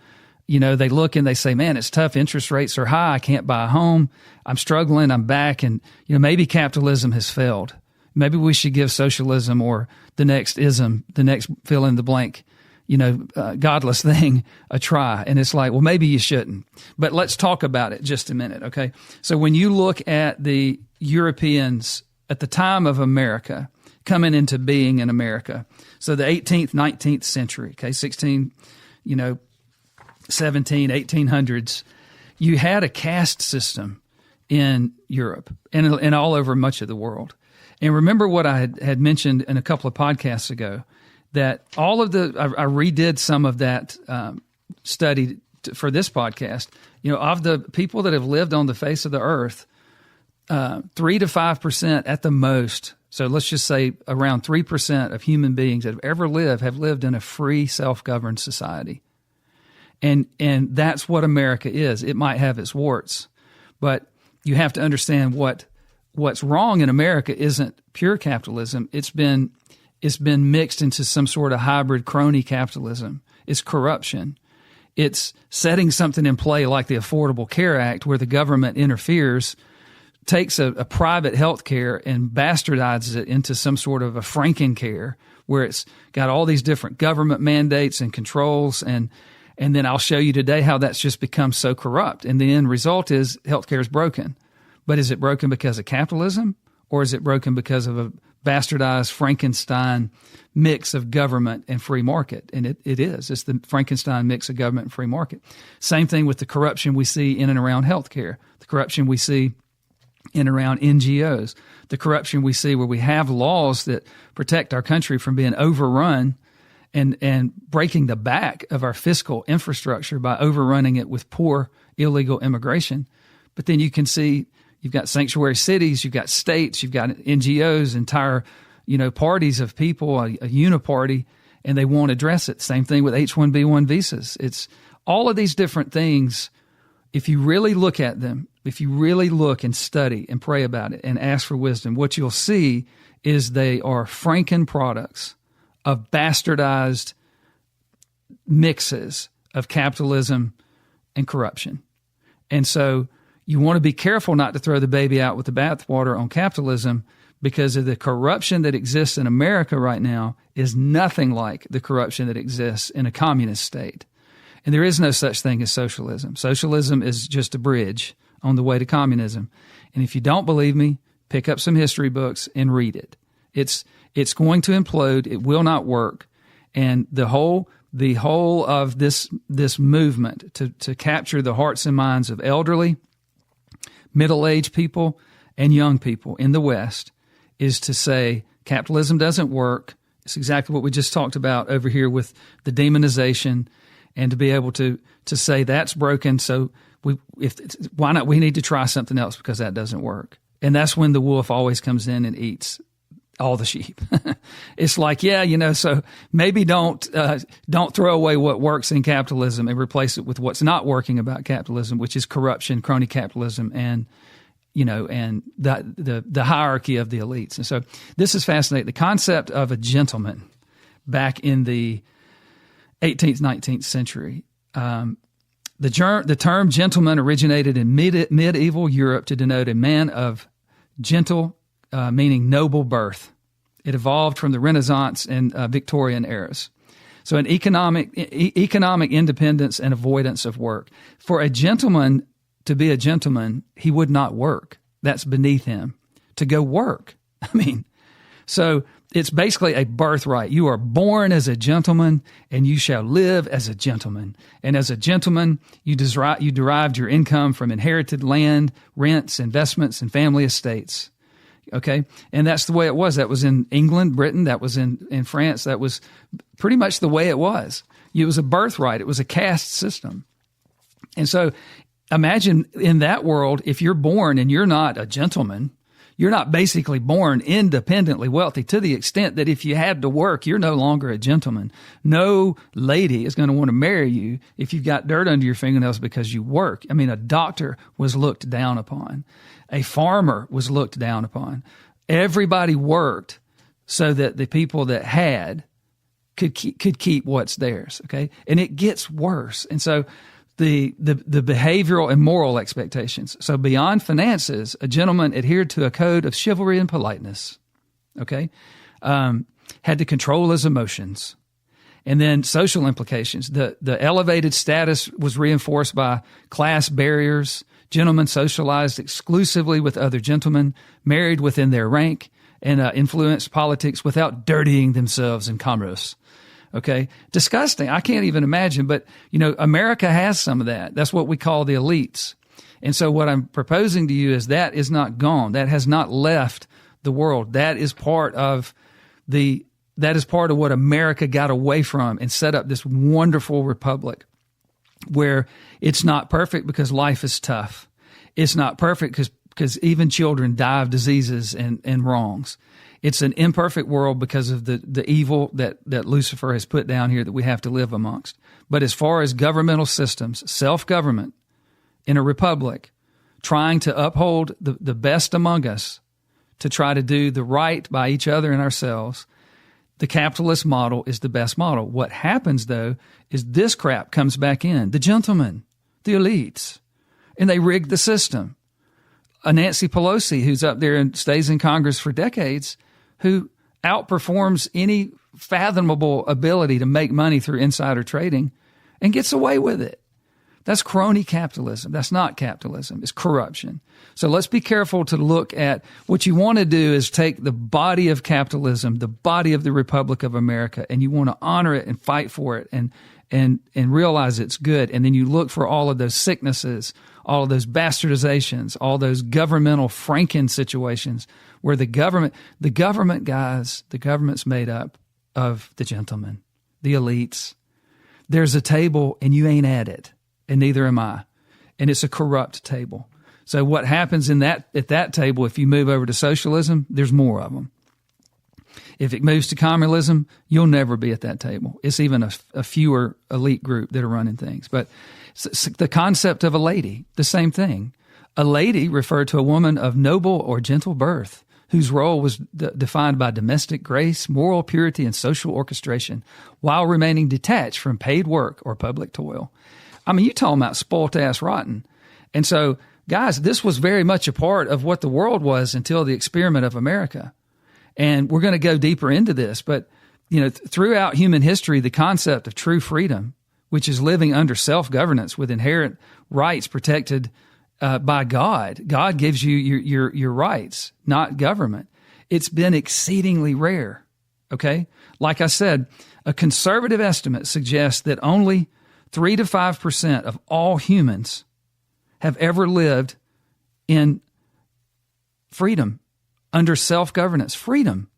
they look and they say, man, it's tough. Interest rates are high. I can't buy a home. I'm struggling. I'm back. And, maybe capitalism has failed. Maybe we should give socialism or the next ism, the next fill in the blank, godless thing a try. And it's like, well, maybe you shouldn't. But let's talk about it just a minute, okay? So when you look at the Europeans at the time of America coming into being in America, so the 18th, 19th century, okay, 17, 1800s, you had a caste system in Europe and all over much of the world. And remember what I had mentioned in a couple of podcasts ago, that all of I redid some of that study for this podcast. Of the people that have lived on the face of the earth, 3 to 5% at the most. So let's just say around 3% of human beings that have ever lived have lived in a free, self-governed society. And that's what America is. It might have its warts, but you have to understand what's wrong in America isn't pure capitalism. It's been mixed into some sort of hybrid crony capitalism. It's corruption. It's setting something in play like the Affordable Care Act, where the government interferes, takes a private health care and bastardizes it into some sort of a Frankencare, where it's got all these different government mandates and controls. And then I'll show you today how that's just become so corrupt. And the end result is healthcare is broken. But is it broken because of capitalism, or is it broken because of a bastardized Frankenstein mix of government and free market? And it is. It's the Frankenstein mix of government and free market. Same thing with the corruption we see in and around healthcare, the corruption we see in and around NGOs, the corruption we see where we have laws that protect our country from being overrun and breaking the back of our fiscal infrastructure by overrunning it with poor illegal immigration. But then you can see you've got sanctuary cities, you've got states, you've got NGOs, entire, parties of people, a uniparty, and they won't address it. Same thing with H-1B1 visas. It's all of these different things. If you really look at them, if you really look and study and pray about it and ask for wisdom, what you'll see is they are Franken products of bastardized mixes of capitalism and corruption. And so you want to be careful not to throw the baby out with the bathwater on capitalism, because of the corruption that exists in America right now is nothing like the corruption that exists in a communist state. And there is no such thing as socialism. Socialism is just a bridge on the way to communism. And if you don't believe me, pick up some history books and read it. It's going to implode. It will not work. And the whole of this movement to capture the hearts and minds of elderly, middle-aged people, and young people in the West is to say capitalism doesn't work. It's exactly what we just talked about over here with the demonization, and to be able to say that's broken. So why not? We need to try something else because that doesn't work. And that's when the wolf always comes in and eats all the sheep. It's like, so maybe don't throw away what works in capitalism and replace it with what's not working about capitalism, which is corruption, crony capitalism, and the hierarchy of the elites. And so this is fascinating. The concept of a gentleman back in the 18th, 19th century. The term gentleman originated in medieval Europe to denote a man of gentle, meaning noble birth. It evolved from the Renaissance and Victorian eras. So an economic independence and avoidance of work. For a gentleman to be a gentleman, he would not work. That's beneath him. To go work. So it's basically a birthright. You are born as a gentleman, and you shall live as a gentleman. And as a gentleman, you derived your income from inherited land, rents, investments, and family estates. Okay? And that's the way it was. That was in England, Britain. That was in France. That was pretty much the way it was. It was a birthright. It was a caste system. And so imagine in that world, if you're born and you're not a gentleman, you're not basically born independently wealthy, to the extent that if you had to work, you're no longer a gentleman. No lady is going to want to marry you if you've got dirt under your fingernails because you work. A doctor was looked down upon. A farmer was looked down upon. Everybody worked so that the people that had could keep what's theirs. Okay. And it gets worse. And so the behavioral and moral expectations. So beyond finances, a gentleman adhered to a code of chivalry and politeness. Okay. Had to control his emotions. And then social implications. The elevated status was reinforced by class barriers. Gentlemen socialized exclusively with other gentlemen, married within their rank, and influenced politics without dirtying themselves in commerce. Okay. Disgusting. I can't even imagine, but America has some of that. That's what we call the elites. And so what I'm proposing to you is that is not gone. That has not left the world. That is part of what America got away from and set up this wonderful republic where it's not perfect because life is tough. It's not perfect because even children die of diseases and wrongs. It's an imperfect world because of the evil that Lucifer has put down here that we have to live amongst. But as far as governmental systems, self-government in a republic, trying to uphold the best among us to try to do the right by each other and ourselves, the capitalist model is the best model. What happens, though, is this crap comes back in. The gentlemen, the elites, and they rig the system. A Nancy Pelosi, who's up there and stays in Congress for decades, who outperforms any fathomable ability to make money through insider trading and gets away with it. That's crony capitalism. That's not capitalism. It's corruption. So let's be careful to look at what you want to do is take the body of capitalism, the body of the Republic of America, and you want to honor it and fight for it and realize it's good. And then you look for all of those sicknesses, all of those bastardizations, all those governmental Franken situations where the government, guys, the government's made up of the gentlemen, the elites. There's a table and you ain't at it. And neither am I. And it's a corrupt table. So what happens at that table, if you move over to socialism, there's more of them. If it moves to communism, you'll never be at that table. It's even a fewer elite group that are running things. But the concept of a lady, the same thing. A lady referred to a woman of noble or gentle birth, whose role was defined by domestic grace, moral purity, and social orchestration, while remaining detached from paid work or public toil. I mean, you talking about spoilt-ass rotten. And so, guys, this was very much a part of what the world was until the experiment of America. And we're going to go deeper into this. But, throughout human history, the concept of true freedom, which is living under self-governance with inherent rights protected by God. God gives you your rights, not government. It's been exceedingly rare, okay? Like I said, a conservative estimate suggests that only 3 to 5% of all humans have ever lived in freedom, under self-governance. Freedom,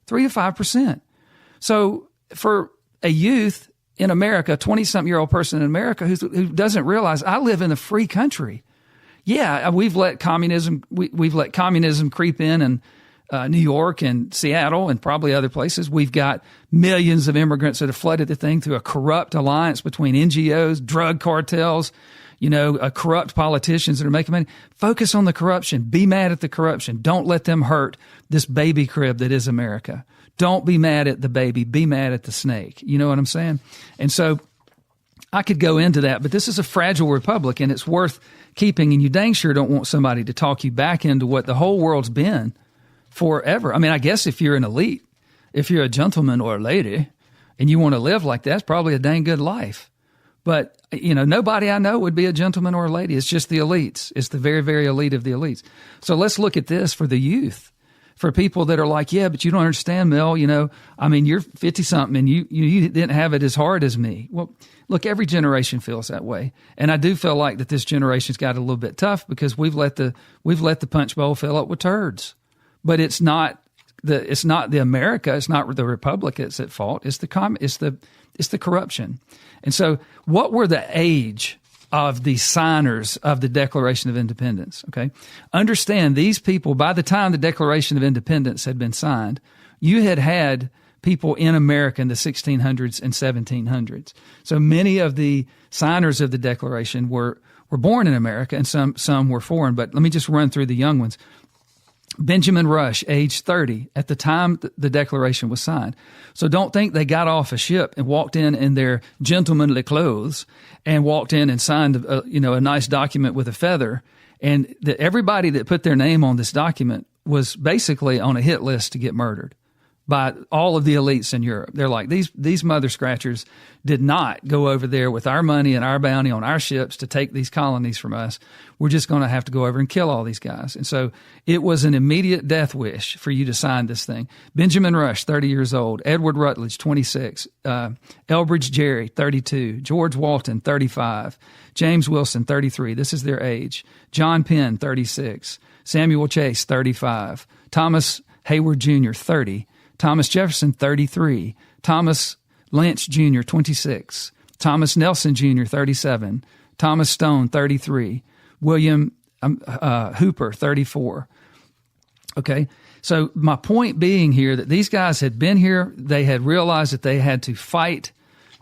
3 to 5%. So for a youth in America, a 20-something-year-old person in America who doesn't realize I live in a free country. Yeah, we've let communism creep in New York and Seattle and probably other places. We've got millions of immigrants that have flooded the thing through a corrupt alliance between NGOs, drug cartels, corrupt politicians that are making money. Focus on the corruption. Be mad at the corruption. Don't let them hurt this baby crib that is America. Don't be mad at the baby. Be mad at the snake. You know what I'm saying? And so I could go into that, but this is a fragile republic and it's worth keeping. And you dang sure don't want somebody to talk you back into what the whole world's been forever. I mean, I guess if you're an elite, if you're a gentleman or a lady and you want to live like that, it's probably a dang good life. But, nobody I know would be a gentleman or a lady. It's just the elites. It's the very, very elite of the elites. So let's look at this for the youth, for people that are like, yeah, but you don't understand, Mel. You're 50-something and you didn't have it as hard as me. Well, look, every generation feels that way. And I do feel like that this generation's got it a little bit tough because we've let the punch bowl fill up with turds. But it's not the America, it's not the Republic that's at fault. It's the corruption. And so what were the age of the signers of the Declaration of Independence? Okay. Understand these people, by the time the Declaration of Independence had been signed, you had people in America in the 1600s and 1700s. So many of the signers of the Declaration were born in America and some were foreign. But let me just run through the young ones. Benjamin Rush, age 30, at the time the Declaration was signed. So don't think they got off a ship and walked in their gentlemanly clothes and walked in and signed a nice document with a feather. And everybody that put their name on this document was basically on a hit list to get murdered by all of the elites in Europe. They're like, these mother scratchers did not go over there with our money and our bounty on our ships to take these colonies from us. We're just going to have to go over and kill all these guys. And so it was an immediate death wish for you to sign this thing. Benjamin Rush, 30 years old. Edward Rutledge, 26. Elbridge Gerry, 32. George Walton, 35. James Wilson, 33. This is their age. John Penn, 36. Samuel Chase, 35. Thomas Hayward Jr., 30. Thomas Jefferson, 33. Thomas Lynch Jr., 26. Thomas Nelson Jr., 37. Thomas Stone, 33. William Hooper, 34. Okay, so my point being here that these guys had been here. They had realized that they had to fight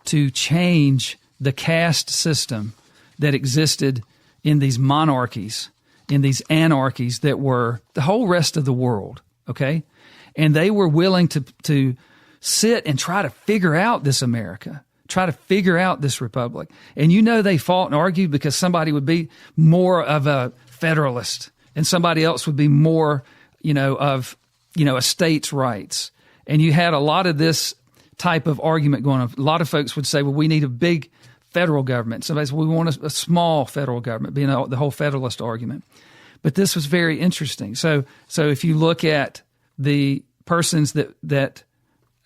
to change the caste system that existed in these monarchies, in these anarchies that were the whole rest of the world, okay? And they were willing to sit and try to figure out this America, try to figure out this republic. And they fought and argued because somebody would be more of a federalist and somebody else would be more, of a state's rights. And you had a lot of this type of argument going on. A lot of folks would say, well, we need a big federal government. Somebody said, we want a small federal government, being the whole federalist argument. But this was very interesting. So if you look at the persons that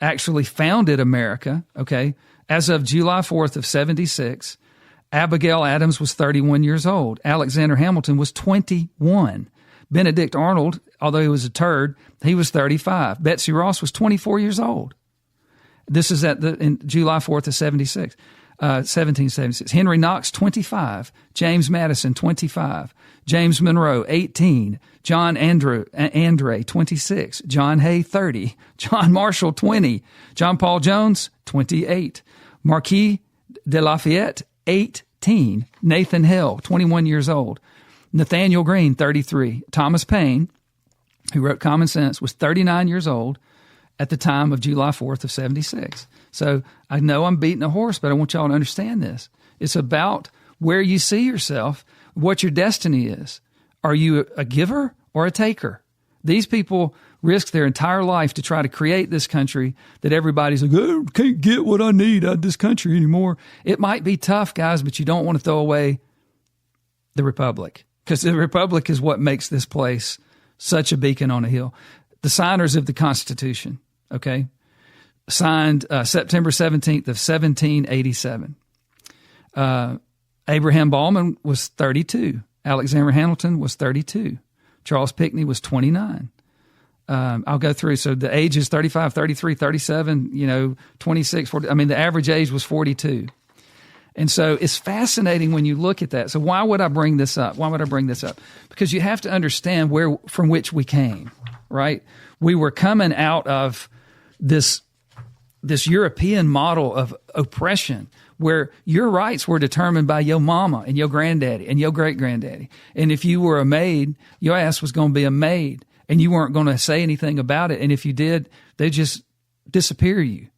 actually founded America, okay, as of July 4th of 76, Abigail Adams was 31 years old. Alexander Hamilton was 21. Benedict Arnold, although he was a turd, he was 35. Betsy Ross was 24 years old. This is in July 4th of 1776. Henry Knox, 25. James Madison, 25. James Monroe, 18. John Andre, 26. John Hay, 30. John Marshall, 20. John Paul Jones, 28. Marquis de Lafayette, 18. Nathan Hale, 21 years old. Nathaniel Greene, 33. Thomas Paine, who wrote Common Sense, was 39 years old at the time of July 4th of 76. So I know I'm beating a horse, but I want y'all to understand this. It's about where you see yourself, what your destiny is. Are you a giver or a taker? These people risk their entire life to try to create this country that everybody's like, oh, can't get what I need out of this country anymore. It might be tough, guys, but you don't want to throw away the republic, because the republic is what makes this place such a beacon on a hill. The signers of the Constitution, okay, signed September 17th of 1787. Abraham Ballman was 32. Alexander Hamilton was 32. Charles Pinckney was 29. I'll go through. So the ages 35, 33, 37, 26, 40. I mean, the average age was 42. And so it's fascinating when you look at that. So why would I bring this up? Because you have to understand from which we came, right? We were coming out of this European model of oppression where your rights were determined by your mama and your granddaddy and your great-granddaddy. And if you were a maid, your ass was going to be a maid, and you weren't going to say anything about it. And if you did, they'd just disappear you.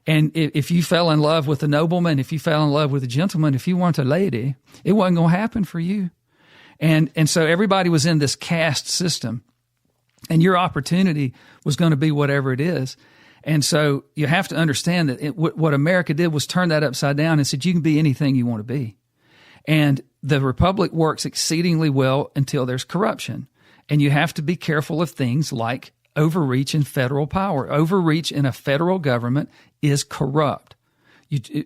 And if you fell in love with a nobleman, if you fell in love with a gentleman, if you weren't a lady, it wasn't going to happen for you. And so everybody was in this caste system, and your opportunity was going to be whatever it is. And so you have to understand that what America did was turn that upside down and said, you can be anything you want to be. And the republic works exceedingly well until there's corruption. And you have to be careful of things like overreach in federal power. Overreach in a federal government is corrupt.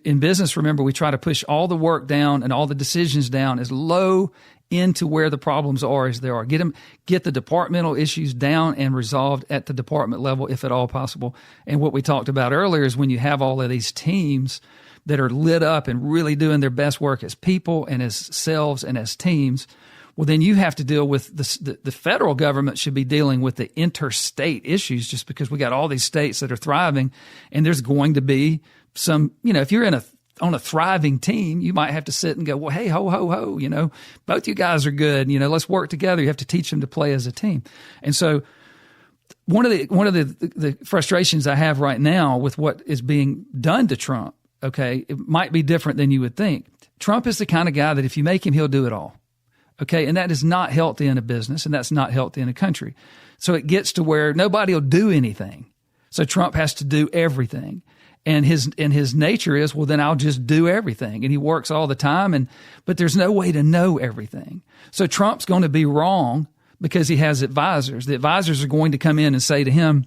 In business, remember, we try to push all the work down and all the decisions down as low into where the problems are as there are. Get the departmental issues down and resolved at the department level, if at all possible. And what we talked about earlier is when you have all of these teams that are lit up and really doing their best work as people and as selves and as teams, well, then you have to deal with the federal government should be dealing with the interstate issues, just because we got all these states that are thriving, and there's going to be some, if you're on a thriving team, you might have to sit and go, well, hey, ho, ho, ho, both you guys are good, let's work together. You have to teach them to play as a team. And so one of the frustrations I have right now with what is being done to Trump, okay, it might be different than you would think. Trump is the kind of guy that if you make him, he'll do it all. Okay, and that is not healthy in a business, and that's not healthy in a country. So it gets to where nobody will do anything. So Trump has to do everything. And his nature is, well, then I'll just do everything. And he works all the time, but there's no way to know everything. So Trump's going to be wrong because he has advisors. The advisors are going to come in and say to him,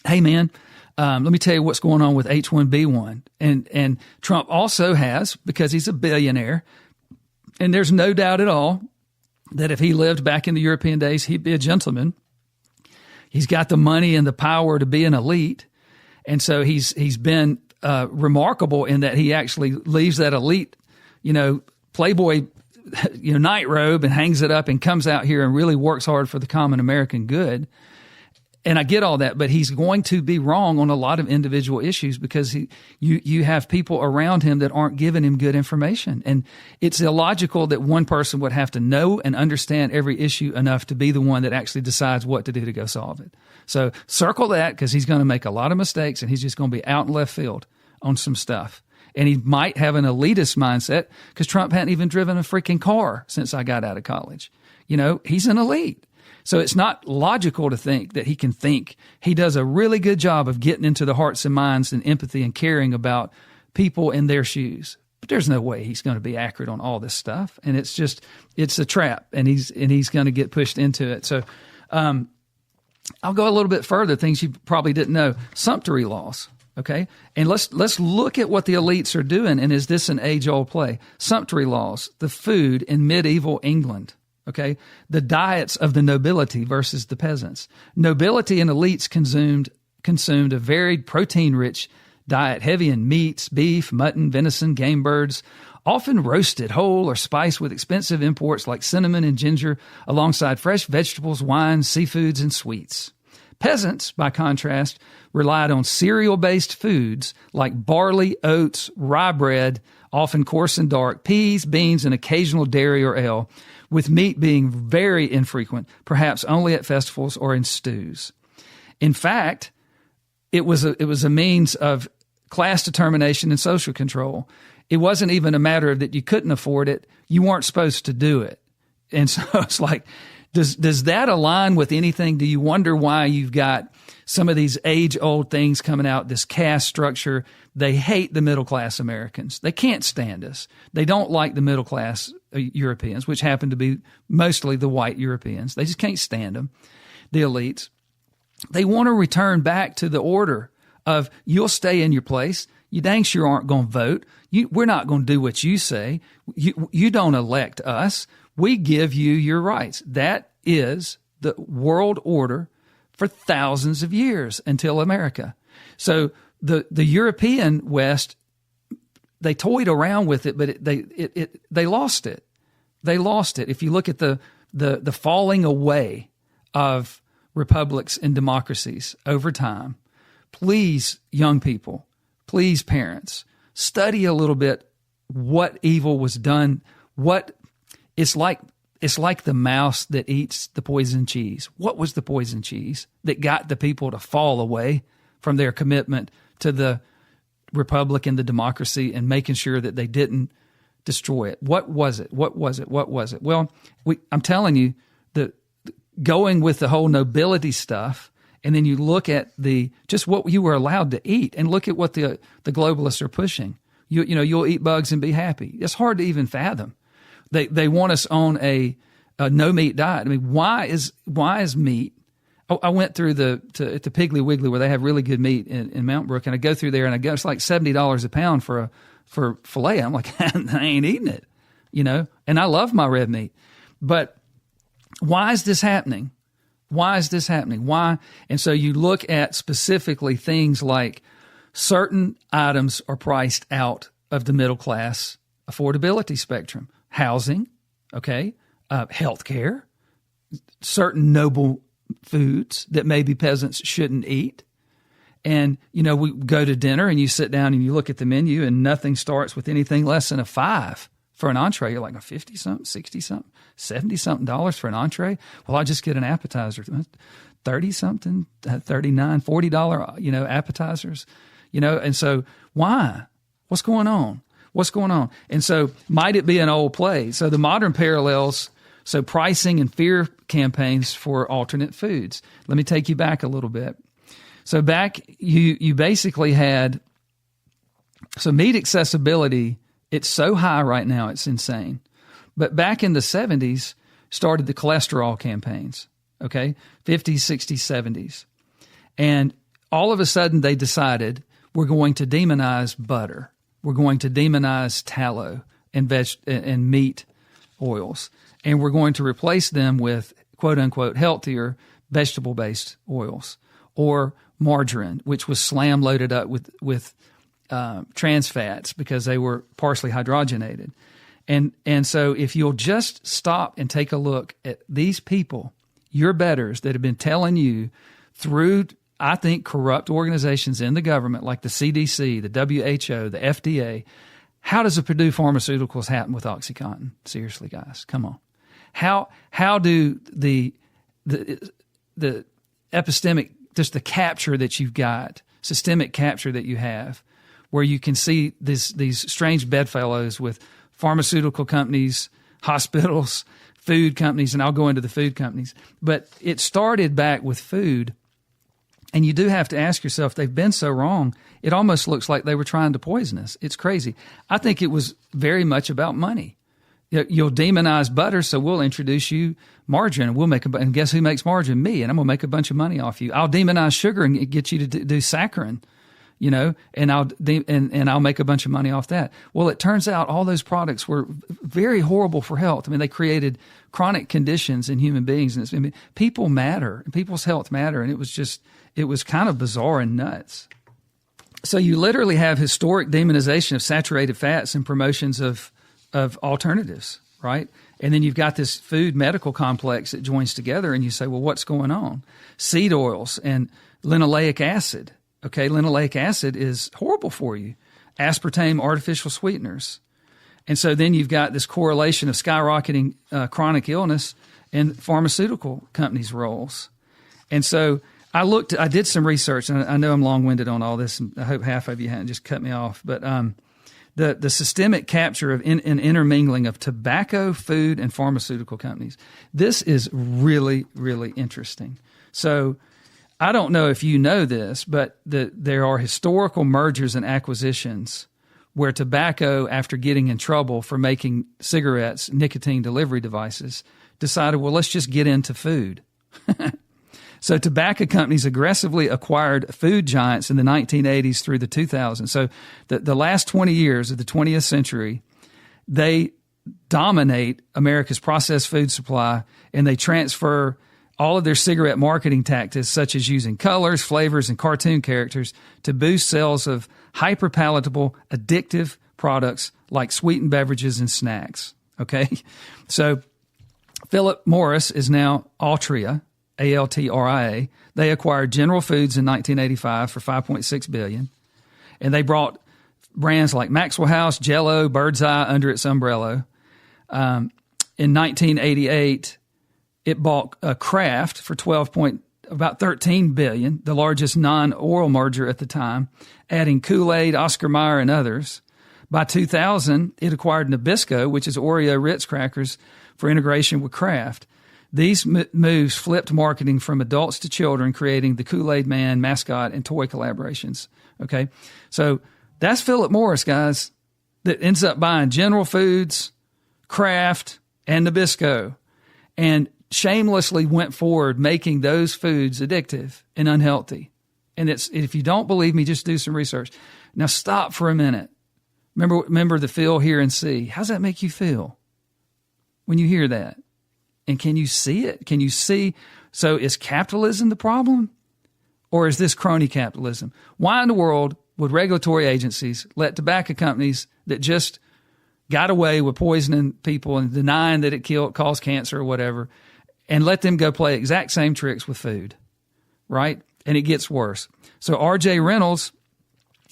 hey, man, let me tell you what's going on with H-1B1. And Trump also has, because he's a billionaire, and there's no doubt at all that if he lived back in the European days, he'd be a gentleman. He's got the money and the power to be an elite. And so he's been remarkable in that he actually leaves that elite, Playboy, night robe and hangs it up and comes out here and really works hard for the common American good. And I get all that, but he's going to be wrong on a lot of individual issues because you have people around him that aren't giving him good information. And it's illogical that one person would have to know and understand every issue enough to be the one that actually decides what to do to go solve it. So circle that, because he's going to make a lot of mistakes and he's just going to be out in left field on some stuff. And he might have an elitist mindset because Trump hadn't even driven a freaking car since I got out of college. He's an elite. So it's not logical to think that he can think. He does a really good job of getting into the hearts and minds and empathy and caring about people in their shoes. But there's no way he's going to be accurate on all this stuff. And it's a trap, and he's going to get pushed into it. So I'll go a little bit further, things you probably didn't know. Sumptuary laws. Okay. And let's look at what the elites are doing. And is this an age-old play? Sumptuary laws, the food in medieval England. Okay. The diets of the nobility versus the peasants. Nobility and elites consumed a varied protein-rich diet, heavy in meats, beef, mutton, venison, game birds, often roasted whole or spiced with expensive imports like cinnamon and ginger, alongside fresh vegetables, wines, seafoods, and sweets. Peasants, by contrast, relied on cereal-based foods like barley, oats, rye bread, often coarse and dark, peas, beans, and occasional dairy or ale, with meat being very infrequent, perhaps only at festivals or in stews. In fact, it was a means of class determination and social control. It wasn't even a matter of that you couldn't afford it. You weren't supposed to do it. And so it's like, does that align with anything? Do you wonder why you've got some of these age-old things coming out, this caste structure? They hate the middle-class Americans. They can't stand us. They don't like the middle-class Europeans, which happen to be mostly the white Europeans. They just can't stand them, the elites. They want to return back to the order of you'll stay in your place. You dang sure aren't going to vote. We're not going to do what you say. You don't elect us. We give you your rights. That is the world order for thousands of years until America. So the European West, they toyed around with it, but they lost it. They lost it. If you look at the falling away of republics and democracies over time, please, young people, please, parents, study a little bit what evil was done. It's like the mouse that eats the poison cheese. What was the poison cheese that got the people to fall away from their commitment to the republic and the democracy and making sure that they didn't destroy it? What was it? What was it? What was it? Well, I'm telling you, going with the whole nobility stuff, and then you look at just what you were allowed to eat, and look at what the globalists are pushing. You'll eat bugs and be happy. It's hard to even fathom. They want us on a no meat diet. I mean, why is meat? I went through at the Piggly Wiggly where they have really good meat in Mount Brook, and I go through there and it's like $70 a pound for filet. I'm like, I ain't eating it, and I love my red meat. But why is this happening? Why is this happening? Why? And so you look at specifically things like certain items are priced out of the middle class affordability spectrum. Housing, okay, healthcare, certain noble foods that maybe peasants shouldn't eat. And, we go to dinner and you sit down and you look at the menu and nothing starts with anything less than a $5 for an entree. You're like, a 50-something, 60-something, 70-something dollars for an entree? Well, I'll just get an appetizer. 30-something, $39, $40, appetizers, and so why? What's going on? What's going on? And so might it be an old play? So the modern parallels, so pricing and fear campaigns for alternate foods. Let me take you back a little bit. So back, you basically had, so meat accessibility, it's so high right now, it's insane. But back in the 70s, started the cholesterol campaigns, okay? 50s, 60s, 70s. And all of a sudden they decided we're going to demonize butter. We're going to demonize tallow and meat oils, and we're going to replace them with quote unquote healthier vegetable-based oils, or margarine, which was slam loaded up with trans fats because they were partially hydrogenated. And so if you'll just stop and take a look at these people, your betters that have been telling you through, I think, corrupt organizations in the government like the CDC, the WHO, the FDA, how does the Purdue Pharmaceuticals happen with OxyContin? Seriously, guys, come on. How do the epistemic, just the capture that you've got, systemic capture that you have, where you can see these strange bedfellows with pharmaceutical companies, hospitals, food companies, and I'll go into the food companies. But it started back with food, and you do have to ask yourself, they've been so wrong, it almost looks like they were trying to poison us. It's crazy. I think it was very much about money. You'll demonize butter, so we'll introduce you margarine, and we'll make and guess who makes margarine? Me, and I'm gonna make a bunch of money off you. I'll demonize sugar and get you to do saccharin, and I'll make a bunch of money off that. Well, it turns out all those products were very horrible for health. I mean, they created chronic conditions in human beings, and people matter, and people's health matter, and it was kind of bizarre and nuts. So you literally have historic demonization of saturated fats and promotions of alternatives, right? And then you've got this food medical complex that joins together, and you say, well, what's going on? Seed oils and linoleic acid. Okay, linoleic acid is horrible for you. Aspartame, artificial sweeteners. And so then you've got this correlation of skyrocketing chronic illness and pharmaceutical companies' roles. And so I did some research, and I know I'm long-winded on all this, and I hope half of you hadn't just cut me off, but the systemic capture of and intermingling of tobacco, food, and pharmaceutical companies. This is really, really interesting. So I don't know if you know this, but there are historical mergers and acquisitions where tobacco, after getting in trouble for making cigarettes, nicotine delivery devices, decided, well, let's just get into food. So tobacco companies aggressively acquired food giants in the 1980s through the 2000s. So the last 20 years of the 20th century, they dominate America's processed food supply, and they transfer all of their cigarette marketing tactics, such as using colors, flavors, and cartoon characters, to boost sales of hyper-palatable, addictive products like sweetened beverages and snacks. Okay? So Philip Morris is now Altria, Altria. They acquired General Foods in 1985 for $5.6 billion, and they brought brands like Maxwell House, Jell-O, Bird's Eye under its umbrella. In 1988, it bought Kraft for about $13 billion, the largest non-oil merger at the time, adding Kool-Aid, Oscar Mayer, and others. By 2000, it acquired Nabisco, which is Oreo Ritz crackers, for integration with Kraft. These moves flipped marketing from adults to children, creating the Kool-Aid Man mascot and toy collaborations. Okay, so that's Philip Morris, guys, that ends up buying General Foods, Kraft, and Nabisco, and shamelessly went forward making those foods addictive and unhealthy. And if you don't believe me, just do some research. Now stop for a minute. Remember the feel, hear, and see. How's that make you feel when you hear that? And can you see it? Can you see? So is capitalism the problem, or is this crony capitalism? Why in the world would regulatory agencies let tobacco companies that just got away with poisoning people and denying that it caused cancer or whatever, and let them go play exact same tricks with food, right? And it gets worse. So R.J. Reynolds,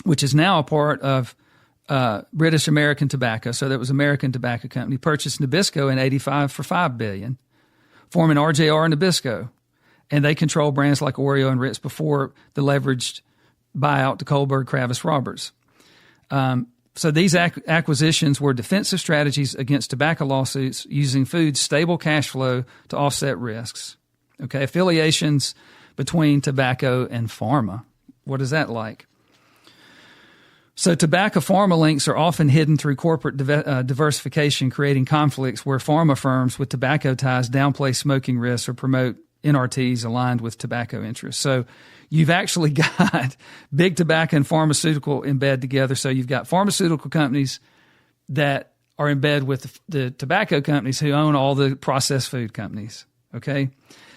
which is now a part of British American Tobacco, so that was American Tobacco Company, purchased Nabisco in 1985 for $5 billion, forming RJR and Nabisco. And they control brands like Oreo and Ritz before the leveraged buyout to Kohlberg, Kravis, Roberts. So these acquisitions were defensive strategies against tobacco lawsuits using food's stable cash flow to offset risks. Okay, affiliations between tobacco and pharma. What is that like? So tobacco pharma links are often hidden through corporate diversification, creating conflicts where pharma firms with tobacco ties downplay smoking risks or promote NRTs aligned with tobacco interests. So you've actually got big tobacco and pharmaceutical in bed together. So you've got pharmaceutical companies that are in bed with the tobacco companies who own all the processed food companies. Okay.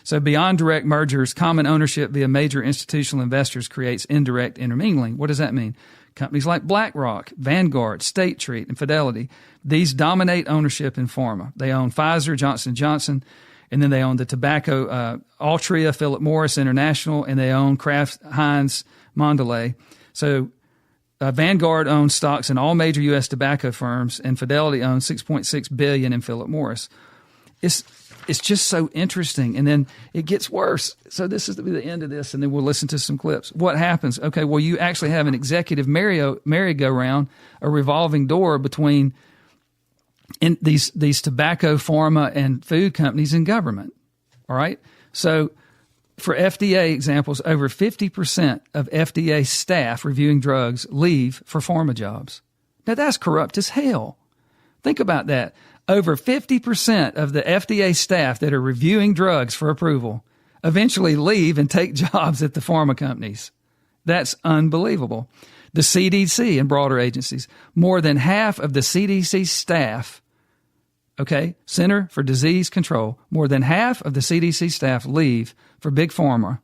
So beyond direct mergers, common ownership via major institutional investors creates indirect intermingling. What does that mean? Companies like BlackRock, Vanguard, State Street, and Fidelity, these dominate ownership in pharma. They own Pfizer, Johnson & Johnson, and then they own the tobacco, Altria, Philip Morris International, and they own Kraft Heinz Mondelez. So Vanguard owns stocks in all major U.S. tobacco firms, and Fidelity owns $6.6 billion in Philip Morris. It's just so interesting. And then it gets worse. So this is the end of this, and then we'll listen to some clips. What happens? Okay, well, you actually have an executive merry-go-round, a revolving door between these tobacco, pharma, and food companies and government. All right? So for FDA examples, over 50% of FDA staff reviewing drugs leave for pharma jobs. Now, that's corrupt as hell. Think about that. Over 50% of the FDA staff that are reviewing drugs for approval eventually leave and take jobs at the pharma companies. That's unbelievable. The CDC and broader agencies, more than half of the CDC staff, Center for Disease Control, more than half of the CDC staff leave for big pharma,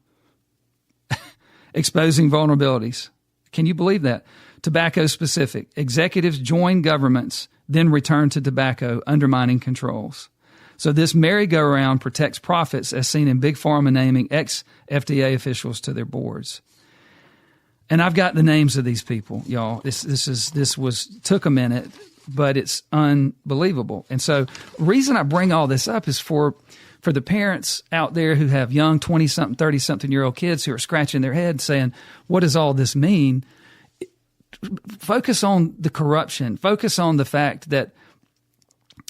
exposing vulnerabilities. Can you believe that? Tobacco specific. Executives join governments, then return to tobacco, undermining controls. So this merry-go-round protects profits, as seen in big pharma naming ex-FDA officials to their boards. And I've got the names of these people, y'all. This took a minute, but it's unbelievable. And so the reason I bring all this up is for the parents out there who have young 20-something, 30-something-year-old kids who are scratching their head saying, what does all this mean? Focus on the corruption. Focus on the fact that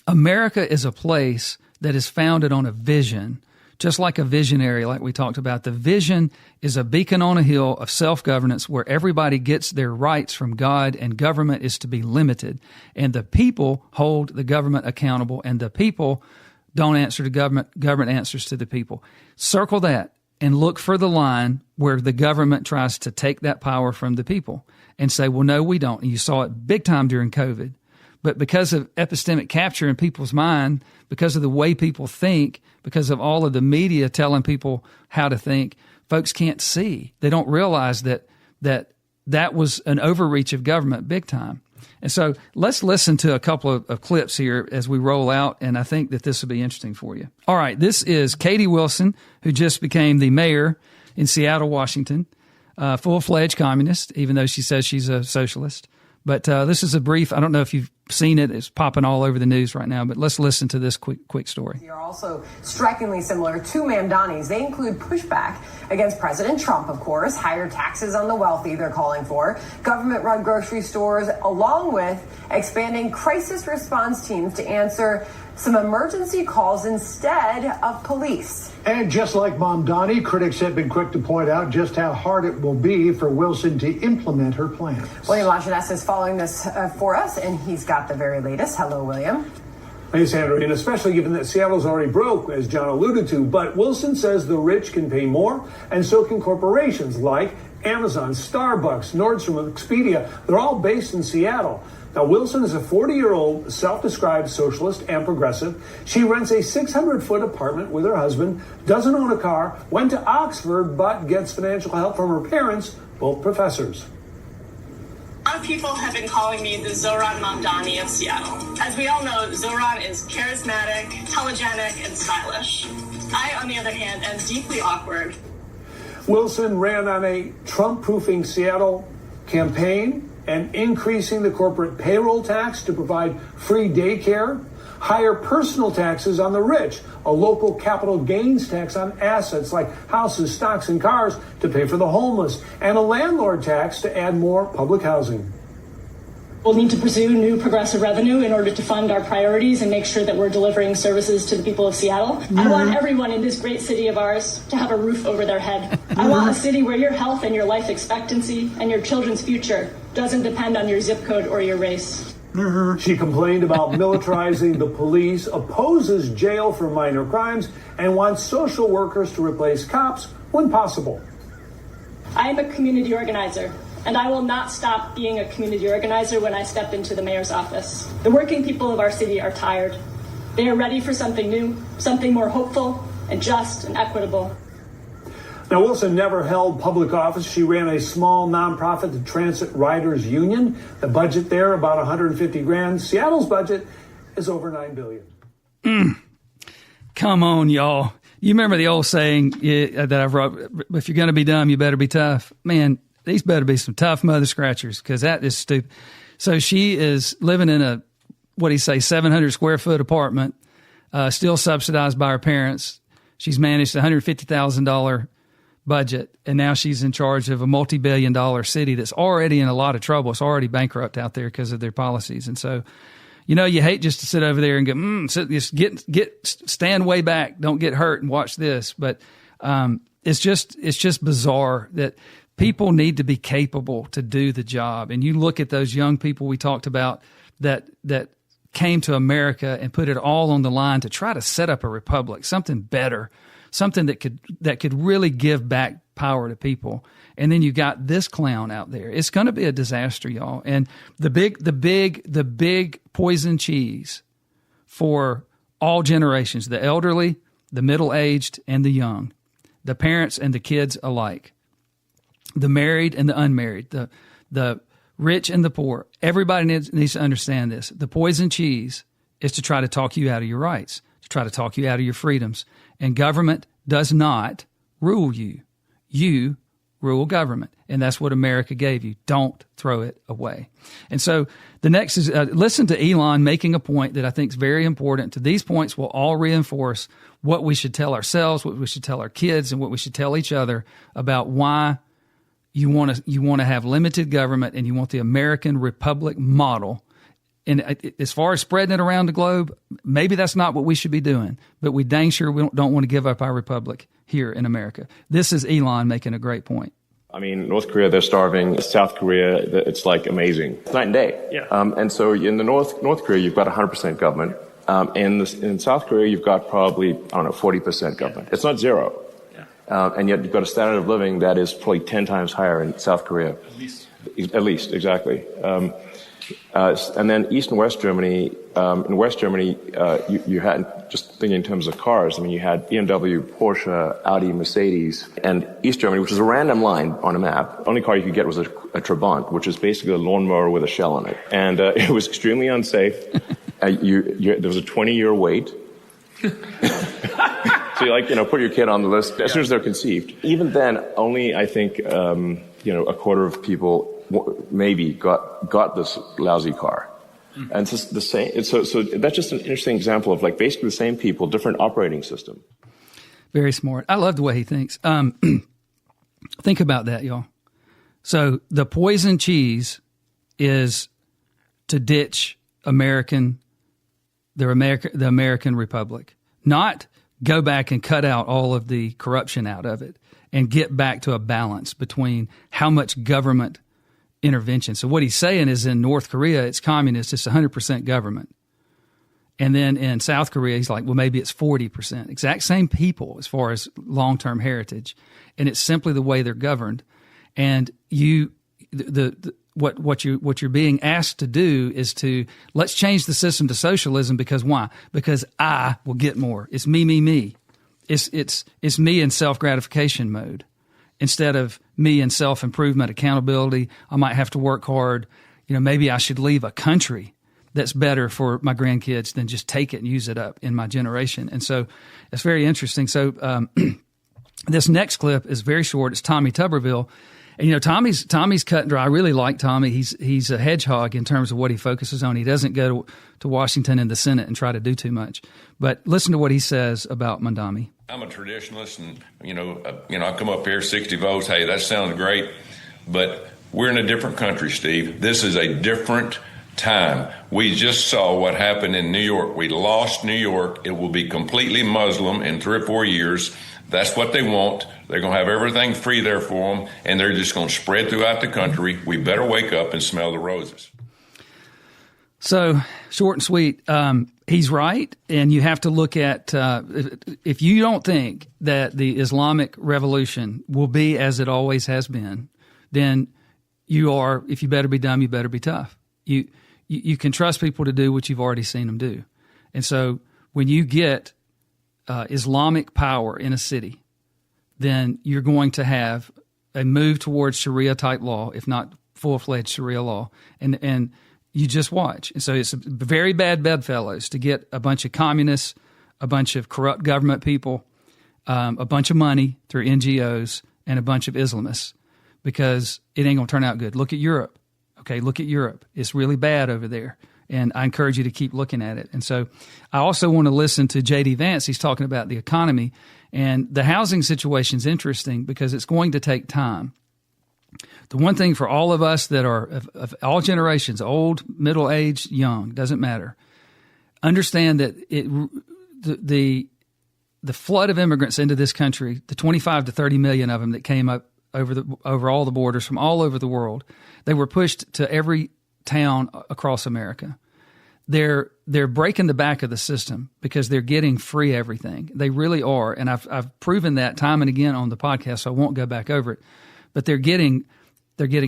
America is a place that is founded on a vision, just like a visionary, like we talked about. The vision is a beacon on a hill of self-governance where everybody gets their rights from God and government is to be limited. And the people hold the government accountable, and the people don't answer to government. Government answers to the people. Circle that and look for the line where the government tries to take that power from the people and say, well, no, we don't. And you saw it big time during COVID. But because of epistemic capture in people's mind, because of the way people think, because of all of the media telling people how to think, folks can't see. They don't realize that was an overreach of government big time. And so let's listen to a couple of clips here as we roll out, and I think that this will be interesting for you. All right, this is Katie Wilson, who just became the mayor in Seattle, Washington, full-fledged communist, even though she says she's a socialist. But this is a brief, I don't know if you've seen it, it's popping all over the news right now, but let's listen to this quick story. They are also strikingly similar to Mamdani's. They include pushback against President Trump, of course, higher taxes on the wealthy they're calling for, government-run grocery stores, along with expanding crisis response teams to answer some emergency calls instead of police. And just like Mamdani, critics have been quick to point out just how hard it will be for Wilson to implement her plans. William Lajeunesse is following this for us, and he's got the very latest. Hello, William. Hey, Sandra, and especially given that Seattle's already broke, as John alluded to, but Wilson says the rich can pay more, and so can corporations like Amazon, Starbucks, Nordstrom, and Expedia. They're all based in Seattle. Now, Wilson is a 40-year-old self-described socialist and progressive. She rents a 600-foot apartment with her husband, doesn't own a car, went to Oxford, but gets financial help from her parents, both professors. A lot of people have been calling me the Zohran Mamdani of Seattle. As we all know, Zohran is charismatic, telegenic, and stylish. I, on the other hand, am deeply awkward. Wilson ran on a Trump-proofing Seattle campaign and increasing the corporate payroll tax to provide free daycare, higher personal taxes on the rich, a local capital gains tax on assets like houses, stocks, and cars to pay for the homeless, and a landlord tax to add more public housing. We'll need to pursue new progressive revenue in order to fund our priorities and make sure that we're delivering services to the people of Seattle. I want everyone in this great city of ours to have a roof over their head. I want a city where your health and your life expectancy and your children's future doesn't depend on your zip code or your race. She complained about militarizing the police, opposes jail for minor crimes, and wants social workers to replace cops when possible. I am a community organizer, and I will not stop being a community organizer when I step into the mayor's office. The working people of our city are tired. They are ready for something new, something more hopeful, and just and equitable. Now, Wilson never held public office. She ran a small nonprofit, the Transit Riders Union. The budget there, about 150 grand. Seattle's budget is over $9 billion. Come on, y'all. You remember the old saying that I've wrote, if you're going to be dumb, you better be tough. Man, these better be some tough mother scratchers, because that is stupid. So she is living in a, 700 square foot apartment, still subsidized by her parents. She's managed $150,000 budget, and now she's in charge of a multi-billion-dollar city that's already in a lot of trouble. It's already bankrupt out there because of their policies. And so, you hate just to sit over there and go, just stand way back, don't get hurt, and watch this. But it's just bizarre that people need to be capable to do the job. And you look at those young people we talked about that came to America and put it all on the line to try to set up a republic, something better, something that could really give back power to people. And then you got this clown out there. It's going to be a disaster, y'all. And the big poison cheese for all generations, the elderly, the middle-aged, and the young, the parents and the kids alike, the married and the unmarried, the rich and the poor. Everybody needs to understand this. The poison cheese is to try to talk you out of your rights, to try to talk you out of your freedoms. And government does not rule you. You rule government. And that's what America gave you. Don't throw it away. And so the next is, listen to Elon making a point that I think is very important. These points will all reinforce what we should tell ourselves, what we should tell our kids, and what we should tell each other about why you want to have limited government and you want the American Republic model. And as far as spreading it around the globe, maybe that's not what we should be doing, but we dang sure we don't want to give up our republic here in America. This is Elon making a great point. I mean, North Korea, they're starving. South Korea, it's like amazing. It's night and day. Yeah. And so in the North Korea, you've got 100% government. In South Korea, you've got probably, 40% government. It's not zero. Yeah. And yet you've got a standard of living that is probably 10 times higher in South Korea. At least, exactly. And then East and West Germany, in West Germany, you had, just thinking in terms of cars, you had BMW, Porsche, Audi, Mercedes, and East Germany, which was a random line on a map. The only car you could get was a Trabant, which is basically a lawnmower with a shell in it. And it was extremely unsafe. There was a 20-year wait. So you put your kid on the list as soon as they're conceived. Even then, only, I think, a quarter of people maybe got this lousy car. And it's just the same. So that's just an interesting example of basically the same people, different operating system. Very smart. I love the way he thinks. Think about that, y'all. So the poison cheese is to ditch the American Republic, not go back and cut out all of the corruption out of it and get back to a balance between how much government intervention. So what he's saying is in North Korea, it's communist, it's 100% government. And then in South Korea, he's like, well, maybe it's 40%. Exact same people as far as long-term heritage. And it's simply the way they're governed. And what you're being asked to do is to, let's change the system to socialism. Because why? Because I will get more. It's me. It's me in self-gratification mode. Instead of me in self-improvement, accountability, I might have to work hard. Maybe I should leave a country that's better for my grandkids than just take it and use it up in my generation. And so it's very interesting. So this next clip is very short. It's Tommy Tuberville. And, Tommy's cut and dry. I really like Tommy. He's a hedgehog in terms of what he focuses on. He doesn't go to Washington and the Senate and try to do too much. But listen to what he says about Mamdani. I'm a traditionalist, and I come up here 60 votes. Hey, that sounds great, but we're in a different country, Steve. This is a different time. We just saw what happened in New York. We lost New York. It will be completely Muslim in 3 or 4 years. That's what they want. They're going to have everything free there for them, and they're just going to spread throughout the country. We better wake up and smell the roses. So, short and sweet, he's right, and you have to look at, if you don't think that the Islamic revolution will be as it always has been, then if you better be dumb, you better be tough. You can trust people to do what you've already seen them do. And so when you get Islamic power in a city, then you're going to have a move towards Sharia type law, if not full-fledged Sharia law, and you just watch. And so it's very bad bedfellows to get a bunch of communists, a bunch of corrupt government people, a bunch of money through NGOs, and a bunch of Islamists, because it ain't going to turn out good. Look at Europe. Okay, look at Europe. It's really bad over there. And I encourage you to keep looking at it. And so I also want to listen to J.D. Vance. He's talking about the economy. And the housing situation is interesting because it's going to take time. The one thing for all of us that are of all generations, old, middle-aged, young, doesn't matter, understand that the flood of immigrants into this country, the 25 to 30 million of them that came up over all the borders from all over the world, they were pushed to every town across America. They're breaking the back of the system because they're getting free everything. They really are, and I've proven that time and again on the podcast, so I won't go back over it. But they're getting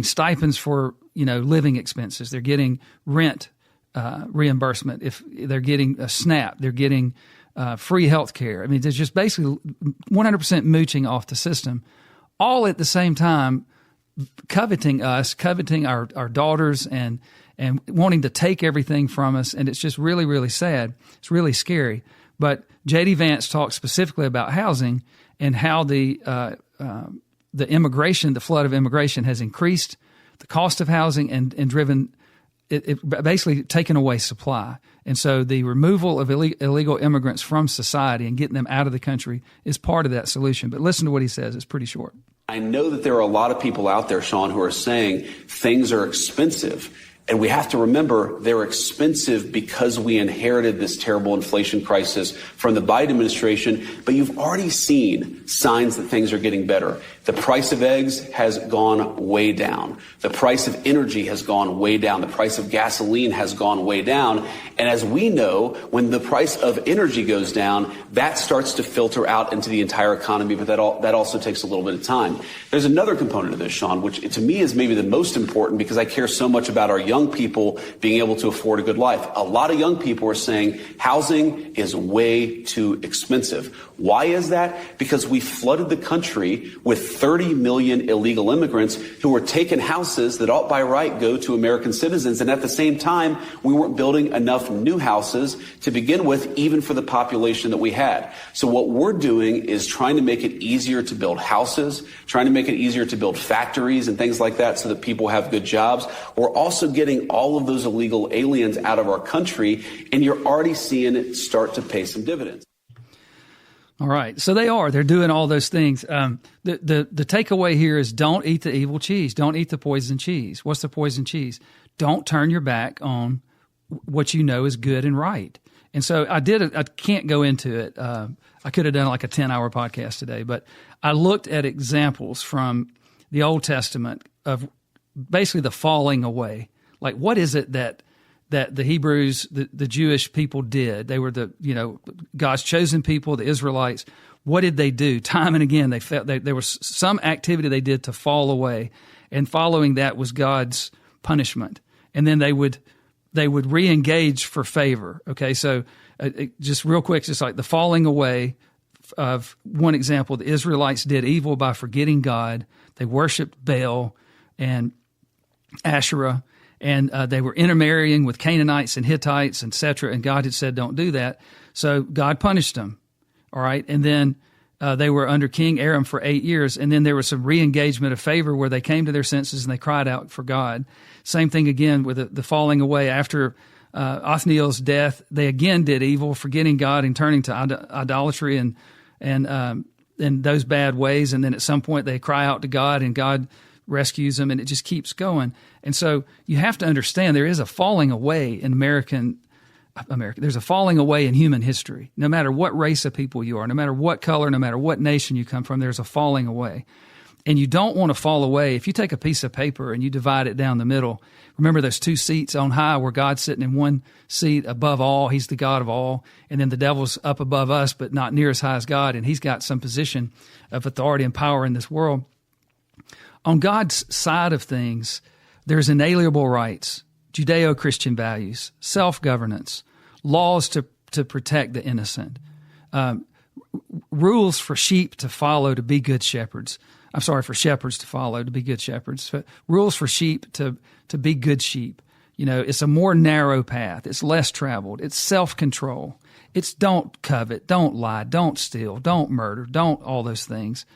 stipends for living expenses. They're getting rent reimbursement. If they're getting a SNAP, they're getting free health care. I mean, there's just basically 100% mooching off the system, all at the same time coveting our daughters and wanting to take everything from us. And it's just really, really sad. It's really scary. But J.D. Vance talks specifically about housing and how the immigration, the flood of immigration has increased the cost of housing and driven it basically taken away supply. And so the removal of illegal immigrants from society and getting them out of the country is part of that solution. But listen to what he says. It's pretty short. I know that there are a lot of people out there, Sean, who are saying things are expensive. And we have to remember they're expensive because we inherited this terrible inflation crisis from the Biden administration. But you've already seen signs that things are getting better. The price of eggs has gone way down. The price of energy has gone way down. The price of gasoline has gone way down. And as we know, when the price of energy goes down, that starts to filter out into the entire economy. But that also takes a little bit of time. There's another component of this, Sean, which to me is maybe the most important because I care so much about our young people being able to afford a good life. A lot of young people are saying housing is way too expensive. Why is that? Because we flooded the country with 30 million illegal immigrants who were taking houses that ought by right go to American citizens. And at the same time, we weren't building enough new houses to begin with, even for the population that we had. So what we're doing is trying to make it easier to build houses, trying to make it easier to build factories and things like that so that people have good jobs. We're also getting all of those illegal aliens out of our country, and you're already seeing it start to pay some dividends. All right. So they're doing all those things. The takeaway here is don't eat the evil cheese. Don't eat the poison cheese. What's the poison cheese? Don't turn your back on what you know is good and right. And so I can't go into it. I could have done like a 10-hour podcast today, but I looked at examples from the Old Testament of basically the falling away. Like, what is it that the Hebrews, the Jewish people did? They were God's chosen people, the Israelites. What did they do? Time and again, they felt there was some activity they did to fall away, and following that was God's punishment. And then they would re-engage for favor. Okay, so just real quick, just like the falling away of one example, the Israelites did evil by forgetting God. They worshipped Baal and Asherah. And they were intermarrying with Canaanites and Hittites, etc. And God had said, don't do that. So God punished them. All right. And then they were under King Aram for 8 years. And then there was some re-engagement of favor where they came to their senses and they cried out for God. Same thing again with the falling away after Othniel's death. They again did evil, forgetting God and turning to idolatry and those bad ways. And then at some point they cry out to God and God rescues them, and it just keeps going. And so you have to understand there is a falling away in America. There's a falling away in human history. No matter what race of people you are, no matter what color, no matter what nation you come from, there's a falling away. And you don't want to fall away. If you take a piece of paper and you divide it down the middle, remember those two seats on high where God's sitting in one seat above all. He's the God of all. And then the devil's up above us, but not near as high as God. And he's got some position of authority and power in this world. On God's side of things, there's inalienable rights, Judeo-Christian values, self-governance, laws to protect the innocent, rules for sheep to follow to be good shepherds. I'm sorry, for shepherds to follow to be good shepherds. Rules for sheep to be good sheep. You know, it's a more narrow path. It's less traveled. It's self-control. It's don't covet, don't lie, don't steal, don't murder, don't all those things.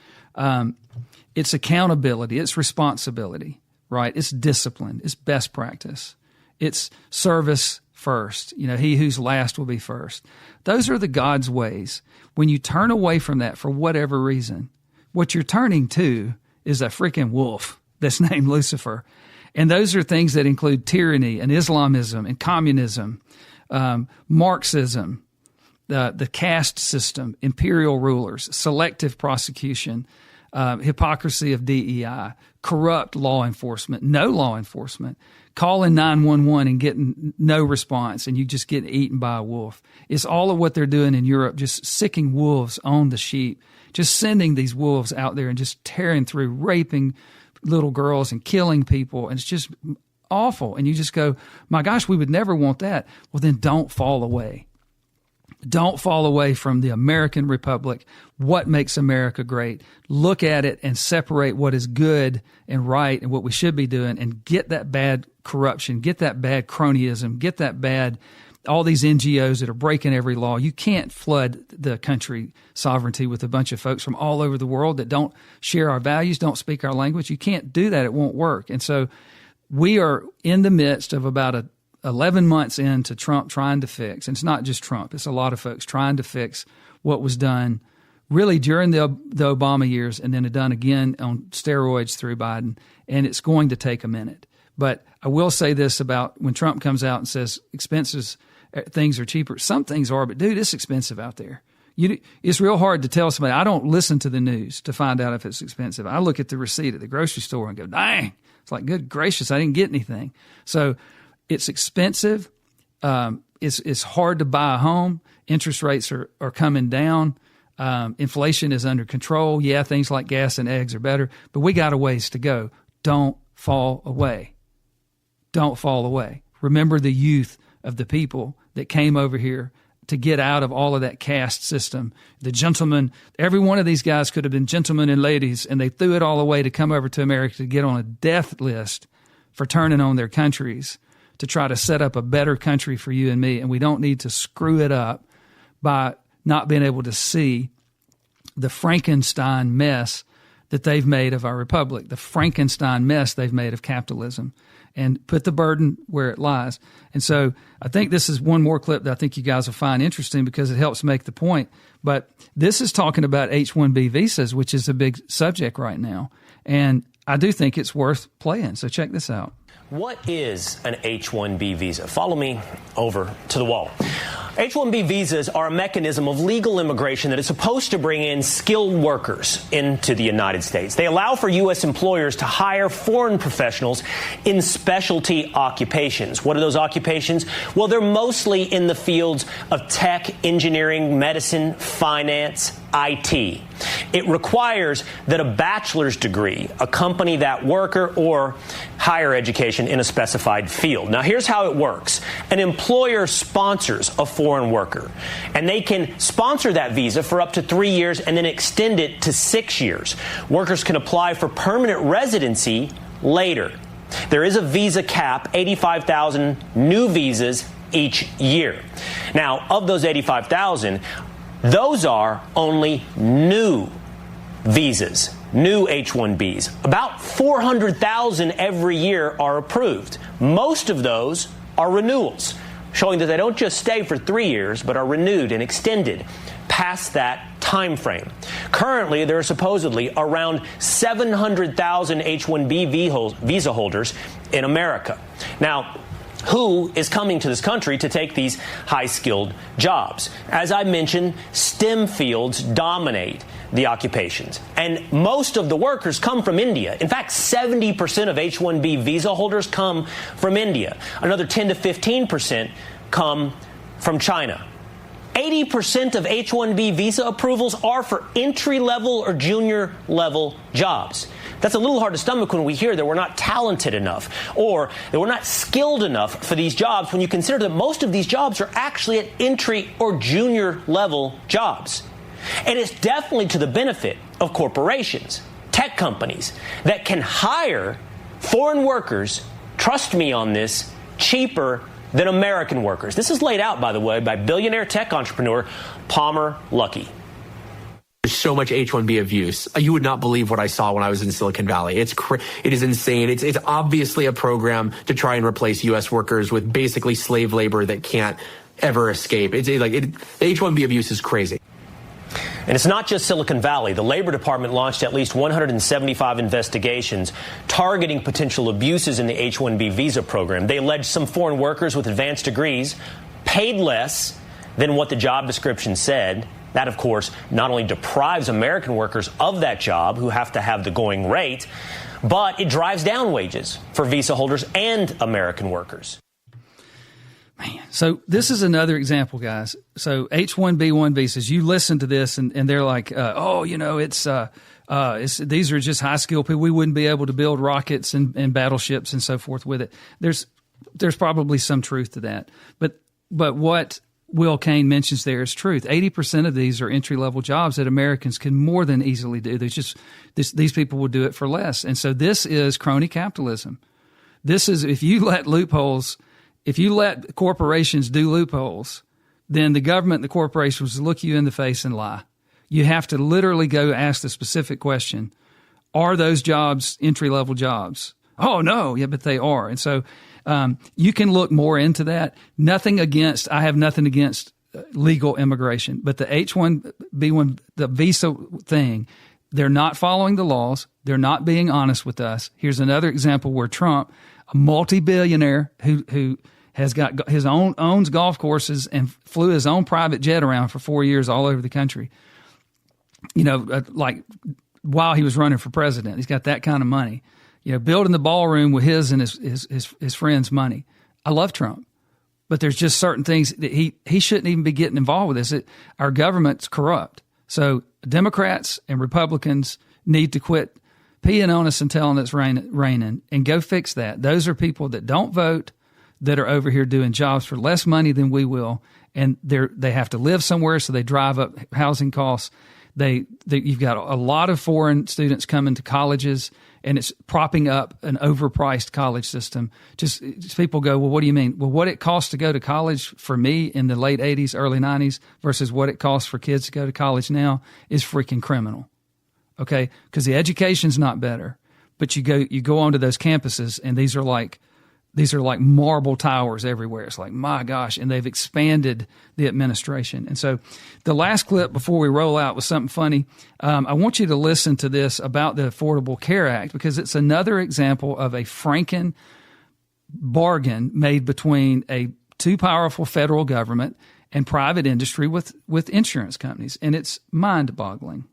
It's accountability. It's responsibility, right? It's discipline. It's best practice. It's service first. You know, he who's last will be first. Those are the God's ways. When you turn away from that for whatever reason, what you're turning to is a freaking wolf that's named Lucifer. And those are things that include tyranny and Islamism and communism, Marxism, the caste system, imperial rulers, selective prosecution, hypocrisy of DEI, corrupt law enforcement, no law enforcement, calling 911 and getting no response, and you just get eaten by a wolf. It's all of what they're doing in Europe, just sicking wolves on the sheep, just sending these wolves out there and just tearing through, raping little girls and killing people. And it's just awful. And you just go, my gosh, we would never want that. Well, then don't fall away. Don't fall away from the American Republic, what makes America great. Look at it and separate what is good and right and what we should be doing, and get that bad corruption, get that bad cronyism, get that bad, all these NGOs that are breaking every law. You can't flood the country sovereignty with a bunch of folks from all over the world that don't share our values, don't speak our language. You can't do that. It won't work. And so we are in the midst of about 11 months into Trump trying to fix, and it's not just Trump, it's a lot of folks trying to fix what was done really during the Obama years, and then done again on steroids through Biden. And it's going to take a minute. But I will say this about when Trump comes out and says expenses, things are cheaper. Some things are, but dude, it's expensive out there. It's real hard to tell somebody. I don't listen to the news to find out if it's expensive. I look at the receipt at the grocery store and go, dang, it's like, good gracious, I didn't get anything. So it's expensive. It's hard to buy a home. Interest rates are coming down. Inflation is under control. Yeah, things like gas and eggs are better, but we got a ways to go. Don't fall away. Don't fall away. Remember the youth of the people that came over here to get out of all of that caste system. The gentlemen, every one of these guys could have been gentlemen and ladies, and they threw it all away to come over to America to get on a death list for turning on their countries, to try to set up a better country for you and me. And we don't need to screw it up by not being able to see the Frankenstein mess that they've made of our republic, the Frankenstein mess they've made of capitalism, and put the burden where it lies. And so I think this is one more clip that I think you guys will find interesting because it helps make the point. But this is talking about H-1B visas, which is a big subject right now. And I do think it's worth playing. So check this out. What is an H-1B visa? Follow me over to the wall. H-1B visas are a mechanism of legal immigration that is supposed to bring in skilled workers into the United States. They allow for U.S. employers to hire foreign professionals in specialty occupations. What are those occupations? Well, they're mostly in the fields of tech, engineering, medicine, finance, IT. It requires that a bachelor's degree accompany that worker or higher education in a specified field. Now, here's how it works. An employer sponsors a foreign worker, and they can sponsor that visa for up to 3 years and then extend it to 6 years. Workers can apply for permanent residency later. There is a visa cap, 85,000 new visas each year. Now, of those 85,000, those are only new visas, new H-1Bs. About 400,000 every year are approved. Most of those are renewals, showing that they don't just stay for 3 years, but are renewed and extended past that time frame. Currently, there are supposedly around 700,000 H-1B visa holders in America. Now, who is coming to this country to take these high-skilled jobs? As I mentioned, STEM fields dominate the occupations, and most of the workers come from India. In fact, 70% of H-1B visa holders come from India. Another 10 to 15% come from China. 80% of H-1B visa approvals are for entry-level or junior-level jobs. That's a little hard to stomach when we hear that we're not talented enough or that we're not skilled enough for these jobs, when you consider that most of these jobs are actually at entry or junior level jobs. And it's definitely to the benefit of corporations, tech companies that can hire foreign workers, trust me on this, cheaper than American workers. This is laid out, by the way, by billionaire tech entrepreneur Palmer Luckey. There's so much H-1B abuse. You would not believe what I saw when I was in Silicon Valley. It is insane. It's obviously a program to try and replace U.S. workers with basically slave labor that can't ever escape. The H-1B abuse is crazy. And it's not just Silicon Valley. The Labor Department launched at least 175 investigations targeting potential abuses in the H-1B visa program. They alleged some foreign workers with advanced degrees paid less than what the job description said. That, of course, not only deprives American workers of that job, who have to have the going rate, but it drives down wages for visa holders and American workers. Man, so this is another example, guys. So H-1B1 visas, you listen to this and they're like, these are just high-skilled people. We wouldn't be able to build rockets and battleships and so forth with it. There's probably some truth to that. But what Will Kane mentions there is truth. 80% of these are entry-level jobs that Americans can more than easily do. These people will do it for less. And so this is crony capitalism. This is, if you let corporations do loopholes, then the government and the corporations will look you in the face and lie. You have to literally go ask the specific question, are those jobs entry-level jobs? Oh, no. Yeah, but they are. And so you can look more into that. I have nothing against legal immigration, but the H-1B1, the visa thing, they're not following the laws. They're not being honest with us. Here's another example where Trump, a multi-billionaire who has got his owns golf courses and flew his own private jet around for 4 years all over the country, like while he was running for president. He's got that kind of money. Building the ballroom with his and his friends' money. I love Trump, but there's just certain things that he shouldn't even be getting involved with this. Our government's corrupt. So Democrats and Republicans need to quit peeing on us and telling it's raining and go fix that. Those are people that don't vote, that are over here doing jobs for less money than we will, and they have to live somewhere, so they drive up housing costs. You've got a lot of foreign students coming to colleges, and it's propping up an overpriced college system. Just people go, well, what do you mean? Well, what it costs to go to college for me in the late 80s, early 90s versus what it costs for kids to go to college now is freaking criminal. Okay? Because the education's not better. But you go onto those campuses, and these are like marble towers everywhere. It's like, my gosh, and they've expanded the administration. And so the last clip before we roll out was something funny. I want you to listen to this about the Affordable Care Act, because it's another example of a Franken bargain made between a too powerful federal government and private industry with insurance companies. And it's mind-boggling.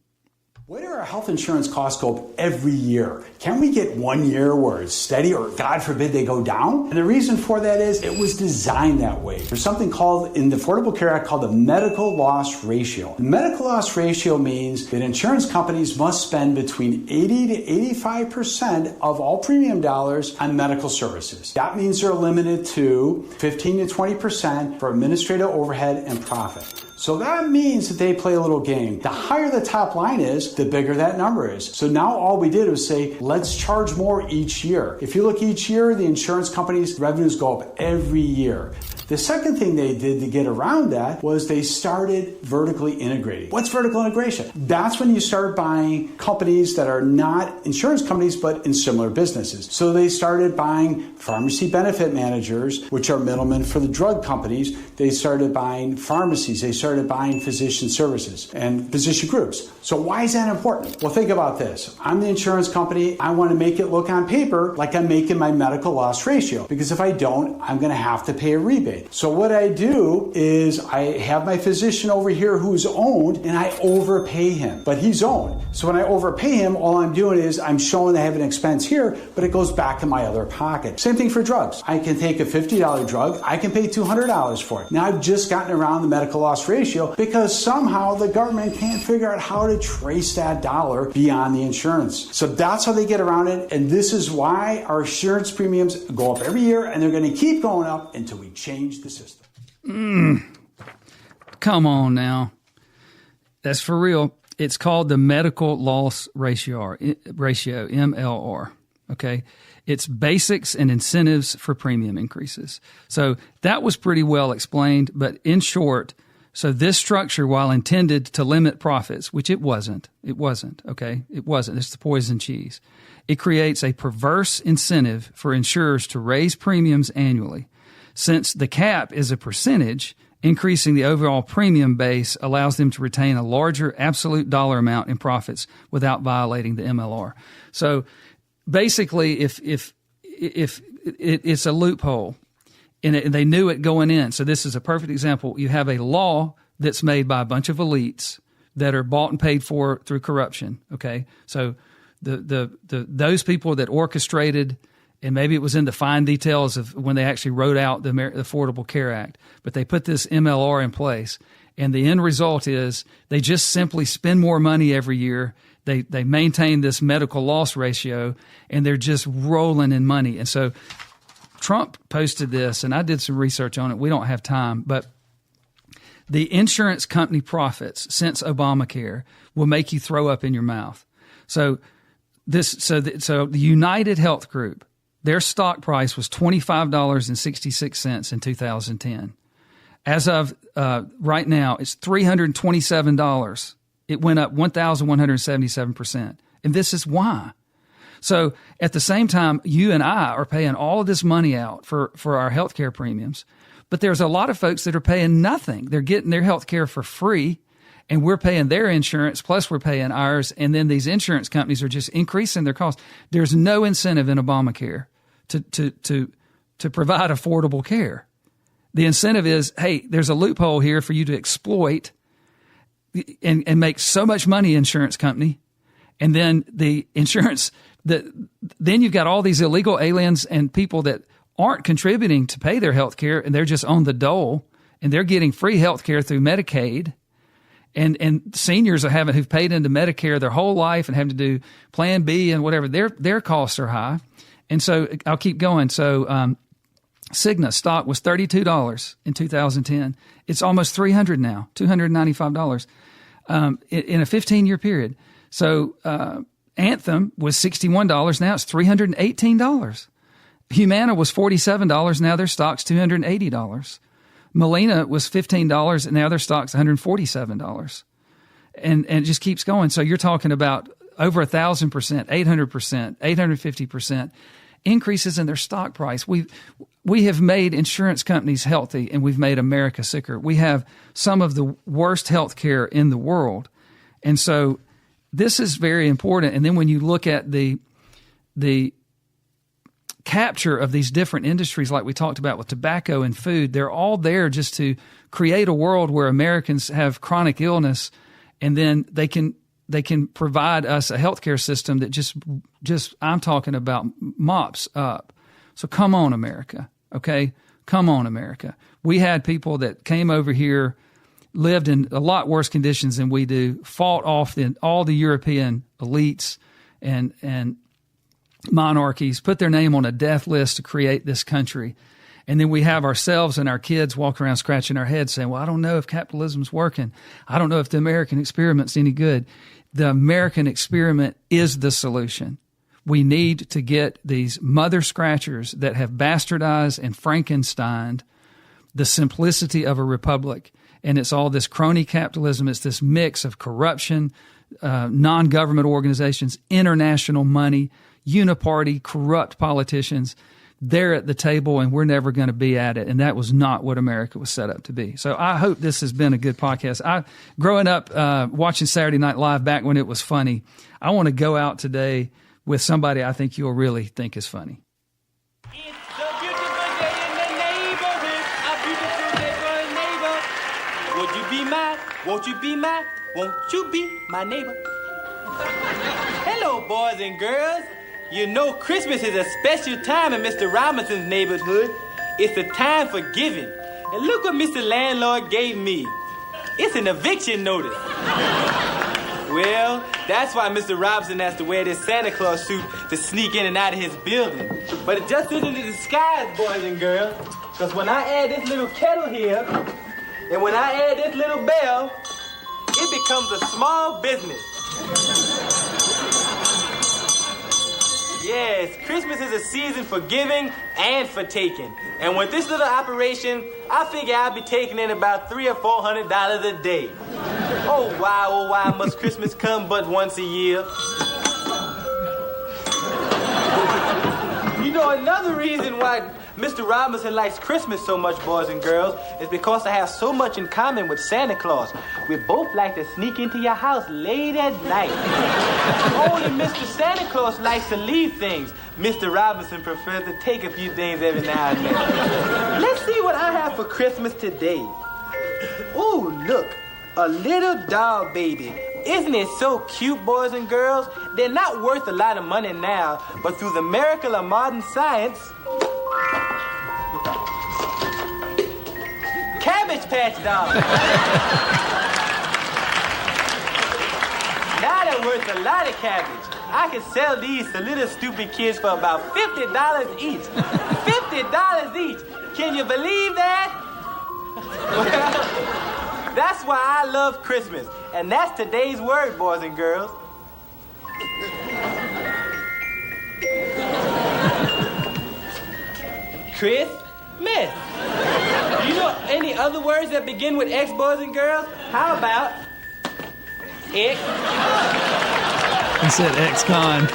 Where do our health insurance costs go up every year? Can we get 1 year where it's steady, or God forbid they go down? And the reason for that is it was designed that way. There's something called, in the Affordable Care Act, called the medical loss ratio. The medical loss ratio means that insurance companies must spend between 80 to 85% of all premium dollars on medical services. That means they're limited to 15 to 20% for administrative overhead and profit. So that means that they play a little game. The higher the top line is, the bigger that number is. So now all we did was say, let's charge more each year. If you look each year, the insurance companies' revenues go up every year. The second thing they did to get around that was they started vertically integrating. What's vertical integration? That's when you start buying companies that are not insurance companies, but in similar businesses. So they started buying pharmacy benefit managers, which are middlemen for the drug companies. They started buying pharmacies. They started buying physician services and physician groups. So why is that important? Well, think about this. I'm the insurance company. I want to make it look on paper like I'm making my medical loss ratio, because if I don't, I'm going to have to pay a rebate. So what I do is I have my physician over here who's owned, and I overpay him, but he's owned. So when I overpay him, all I'm doing is I'm showing I have an expense here, but it goes back in my other pocket. Same thing for drugs. I can take a $50 drug. I can pay $200 for it. Now I've just gotten around the medical loss ratio because somehow the government can't figure out how to trace that dollar beyond the insurance. So that's how they get around it. And this is why our insurance premiums go up every year, and they're going to keep going up until we change the system. Come on now. That's for real. It's called the medical loss ratio, MLR. Okay. It's basics and incentives for premium increases. So that was pretty well explained, but in short, so this structure, while intended to limit profits, which it wasn't, okay? It wasn't. It's the poison cheese. It creates a perverse incentive for insurers to raise premiums annually. Since the cap is a percentage, increasing the overall premium base allows them to retain a larger absolute dollar amount in profits without violating the MLR. So basically, if it's a loophole, and they knew it going in. So this is a perfect example. You have a law that's made by a bunch of elites that are bought and paid for through corruption. Okay, so those people that orchestrated, and maybe it was in the fine details of when they actually wrote out the Affordable Care Act, but they put this MLR in place, and the end result is they just simply spend more money every year. They maintain this medical loss ratio, and they're just rolling in money. And so Trump posted this, and I did some research on it. We don't have time, but the insurance company profits since Obamacare will make you throw up in your mouth. So the United Health Group, their stock price was $25.66 in 2010. As of right now, it's $327. It went up 1,177%. And this is why. So at the same time, you and I are paying all of this money out for our healthcare premiums, but there's a lot of folks that are paying nothing. They're getting their healthcare for free, and we're paying their insurance, plus we're paying ours, and then these insurance companies are just increasing their costs. There's no incentive in Obamacare to provide affordable care. The incentive is, hey, there's a loophole here for you to exploit and make so much money, insurance company, and then the insurance then you've got all these illegal aliens and people that aren't contributing to pay their health care, and they're just on the dole, and they're getting free health care through Medicaid. And seniors who've paid into Medicare their whole life and have to do Plan B and whatever, their costs are high. And so I'll keep going. So Cigna stock was $32 in 2010. It's almost $300 now, $295 in a 15-year period. So Anthem was $61. Now it's $318. Humana was $47. Now their stock's $280. Molina was $15, and now their stock's $147. And it just keeps going. So you're talking about over 1,000%, 800%, 850% increases in their stock price. We have made insurance companies healthy, and we've made America sicker. We have some of the worst health care in the world. And so this is very important. And then when you look at the capture of these different industries, like we talked about with tobacco and food, they're all there just to create a world where Americans have chronic illness, and then they can provide us a healthcare system that just I'm talking about mops up. So come on, America. Okay. Come on, America. We had people that came over here, lived in a lot worse conditions than we do, fought off all the European elites and monarchies, put their name on a death list to create this country. And then we have ourselves and our kids walk around scratching our heads saying, well, I don't know if capitalism's working. I don't know if the American experiment's any good. The American experiment is the solution. We need to get these mother scratchers that have bastardized and Frankensteined the simplicity of a republic. And it's all this crony capitalism. It's this mix of corruption, non-government organizations, international money, uniparty, corrupt politicians. They're at the table, and we're never going to be at it. And that was not what America was set up to be. So I hope this has been a good podcast. Growing up, watching Saturday Night Live back when it was funny, I want to go out today with somebody I think you'll really think is funny. It's a beautiful day in the neighborhood, a beautiful day for a neighbor. Would you be mine? Won't you be mine? Won't you be my neighbor? Hello, boys and girls. You know Christmas is a special time in Mr. Robinson's neighborhood. It's a time for giving. And look what Mr. Landlord gave me. It's an eviction notice. Well, that's why Mr. Robinson has to wear this Santa Claus suit to sneak in and out of his building. But it just isn't a disguise, boys and girls. Because when I add this little kettle here, and when I add this little bell, it becomes a small business. Yes, Christmas is a season for giving and for taking. And with this little operation, I figure I'll be taking in about $300 or $400 a day. Oh, why must Christmas come but once a year? You know, another reason why Mr. Robinson likes Christmas so much, boys and girls, is because I have so much in common with Santa Claus. We both like to sneak into your house late at night. Only Mr. Santa Claus likes to leave things. Mr. Robinson prefers to take a few things every now and then. Let's see what I have for Christmas today. Oh, look, a little doll baby. Isn't it so cute, boys and girls? They're not worth a lot of money now, but through the miracle of modern science... Cabbage Patch doll. Now they're worth a lot of cabbage. I can sell these to little stupid kids for about $50 each. $50 each. Can you believe that? Well, that's why I love Christmas. And that's today's word, boys and girls. Christmas. Do you know any other words that begin with X, boys and girls? How about X? He said ex-con.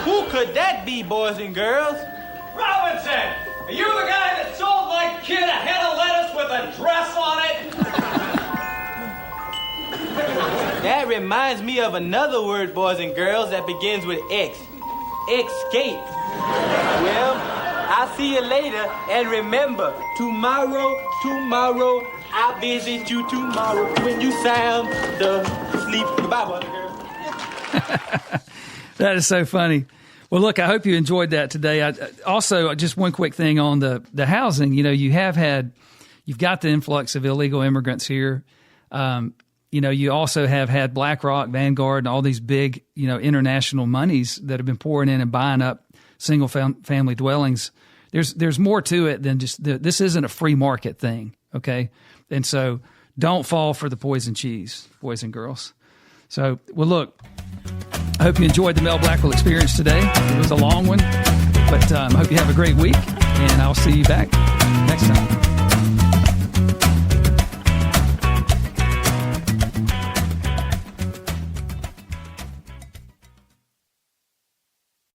Who could that be, boys and girls? Robinson! Are you the guy that sold my kid a head of lettuce with a dress on it? That reminds me of another word, boys and girls, that begins with X. Escape. Well, I'll see you later, and remember, tomorrow, I'll visit you tomorrow when you sound the sleep. Goodbye, boys and girls. That is so funny. Well, look, I hope you enjoyed that today. Also, just one quick thing on the housing. You know, you've got the influx of illegal immigrants here. You know, you also have had BlackRock, Vanguard, and all these big, international monies that have been pouring in and buying up single family dwellings. There's more to it than just this isn't a free market thing, okay? And so don't fall for the poison cheese, boys and girls. So, well, look, I hope you enjoyed the Mel Blackwell Experience today. It was a long one, but I hope you have a great week, and I'll see you back next time.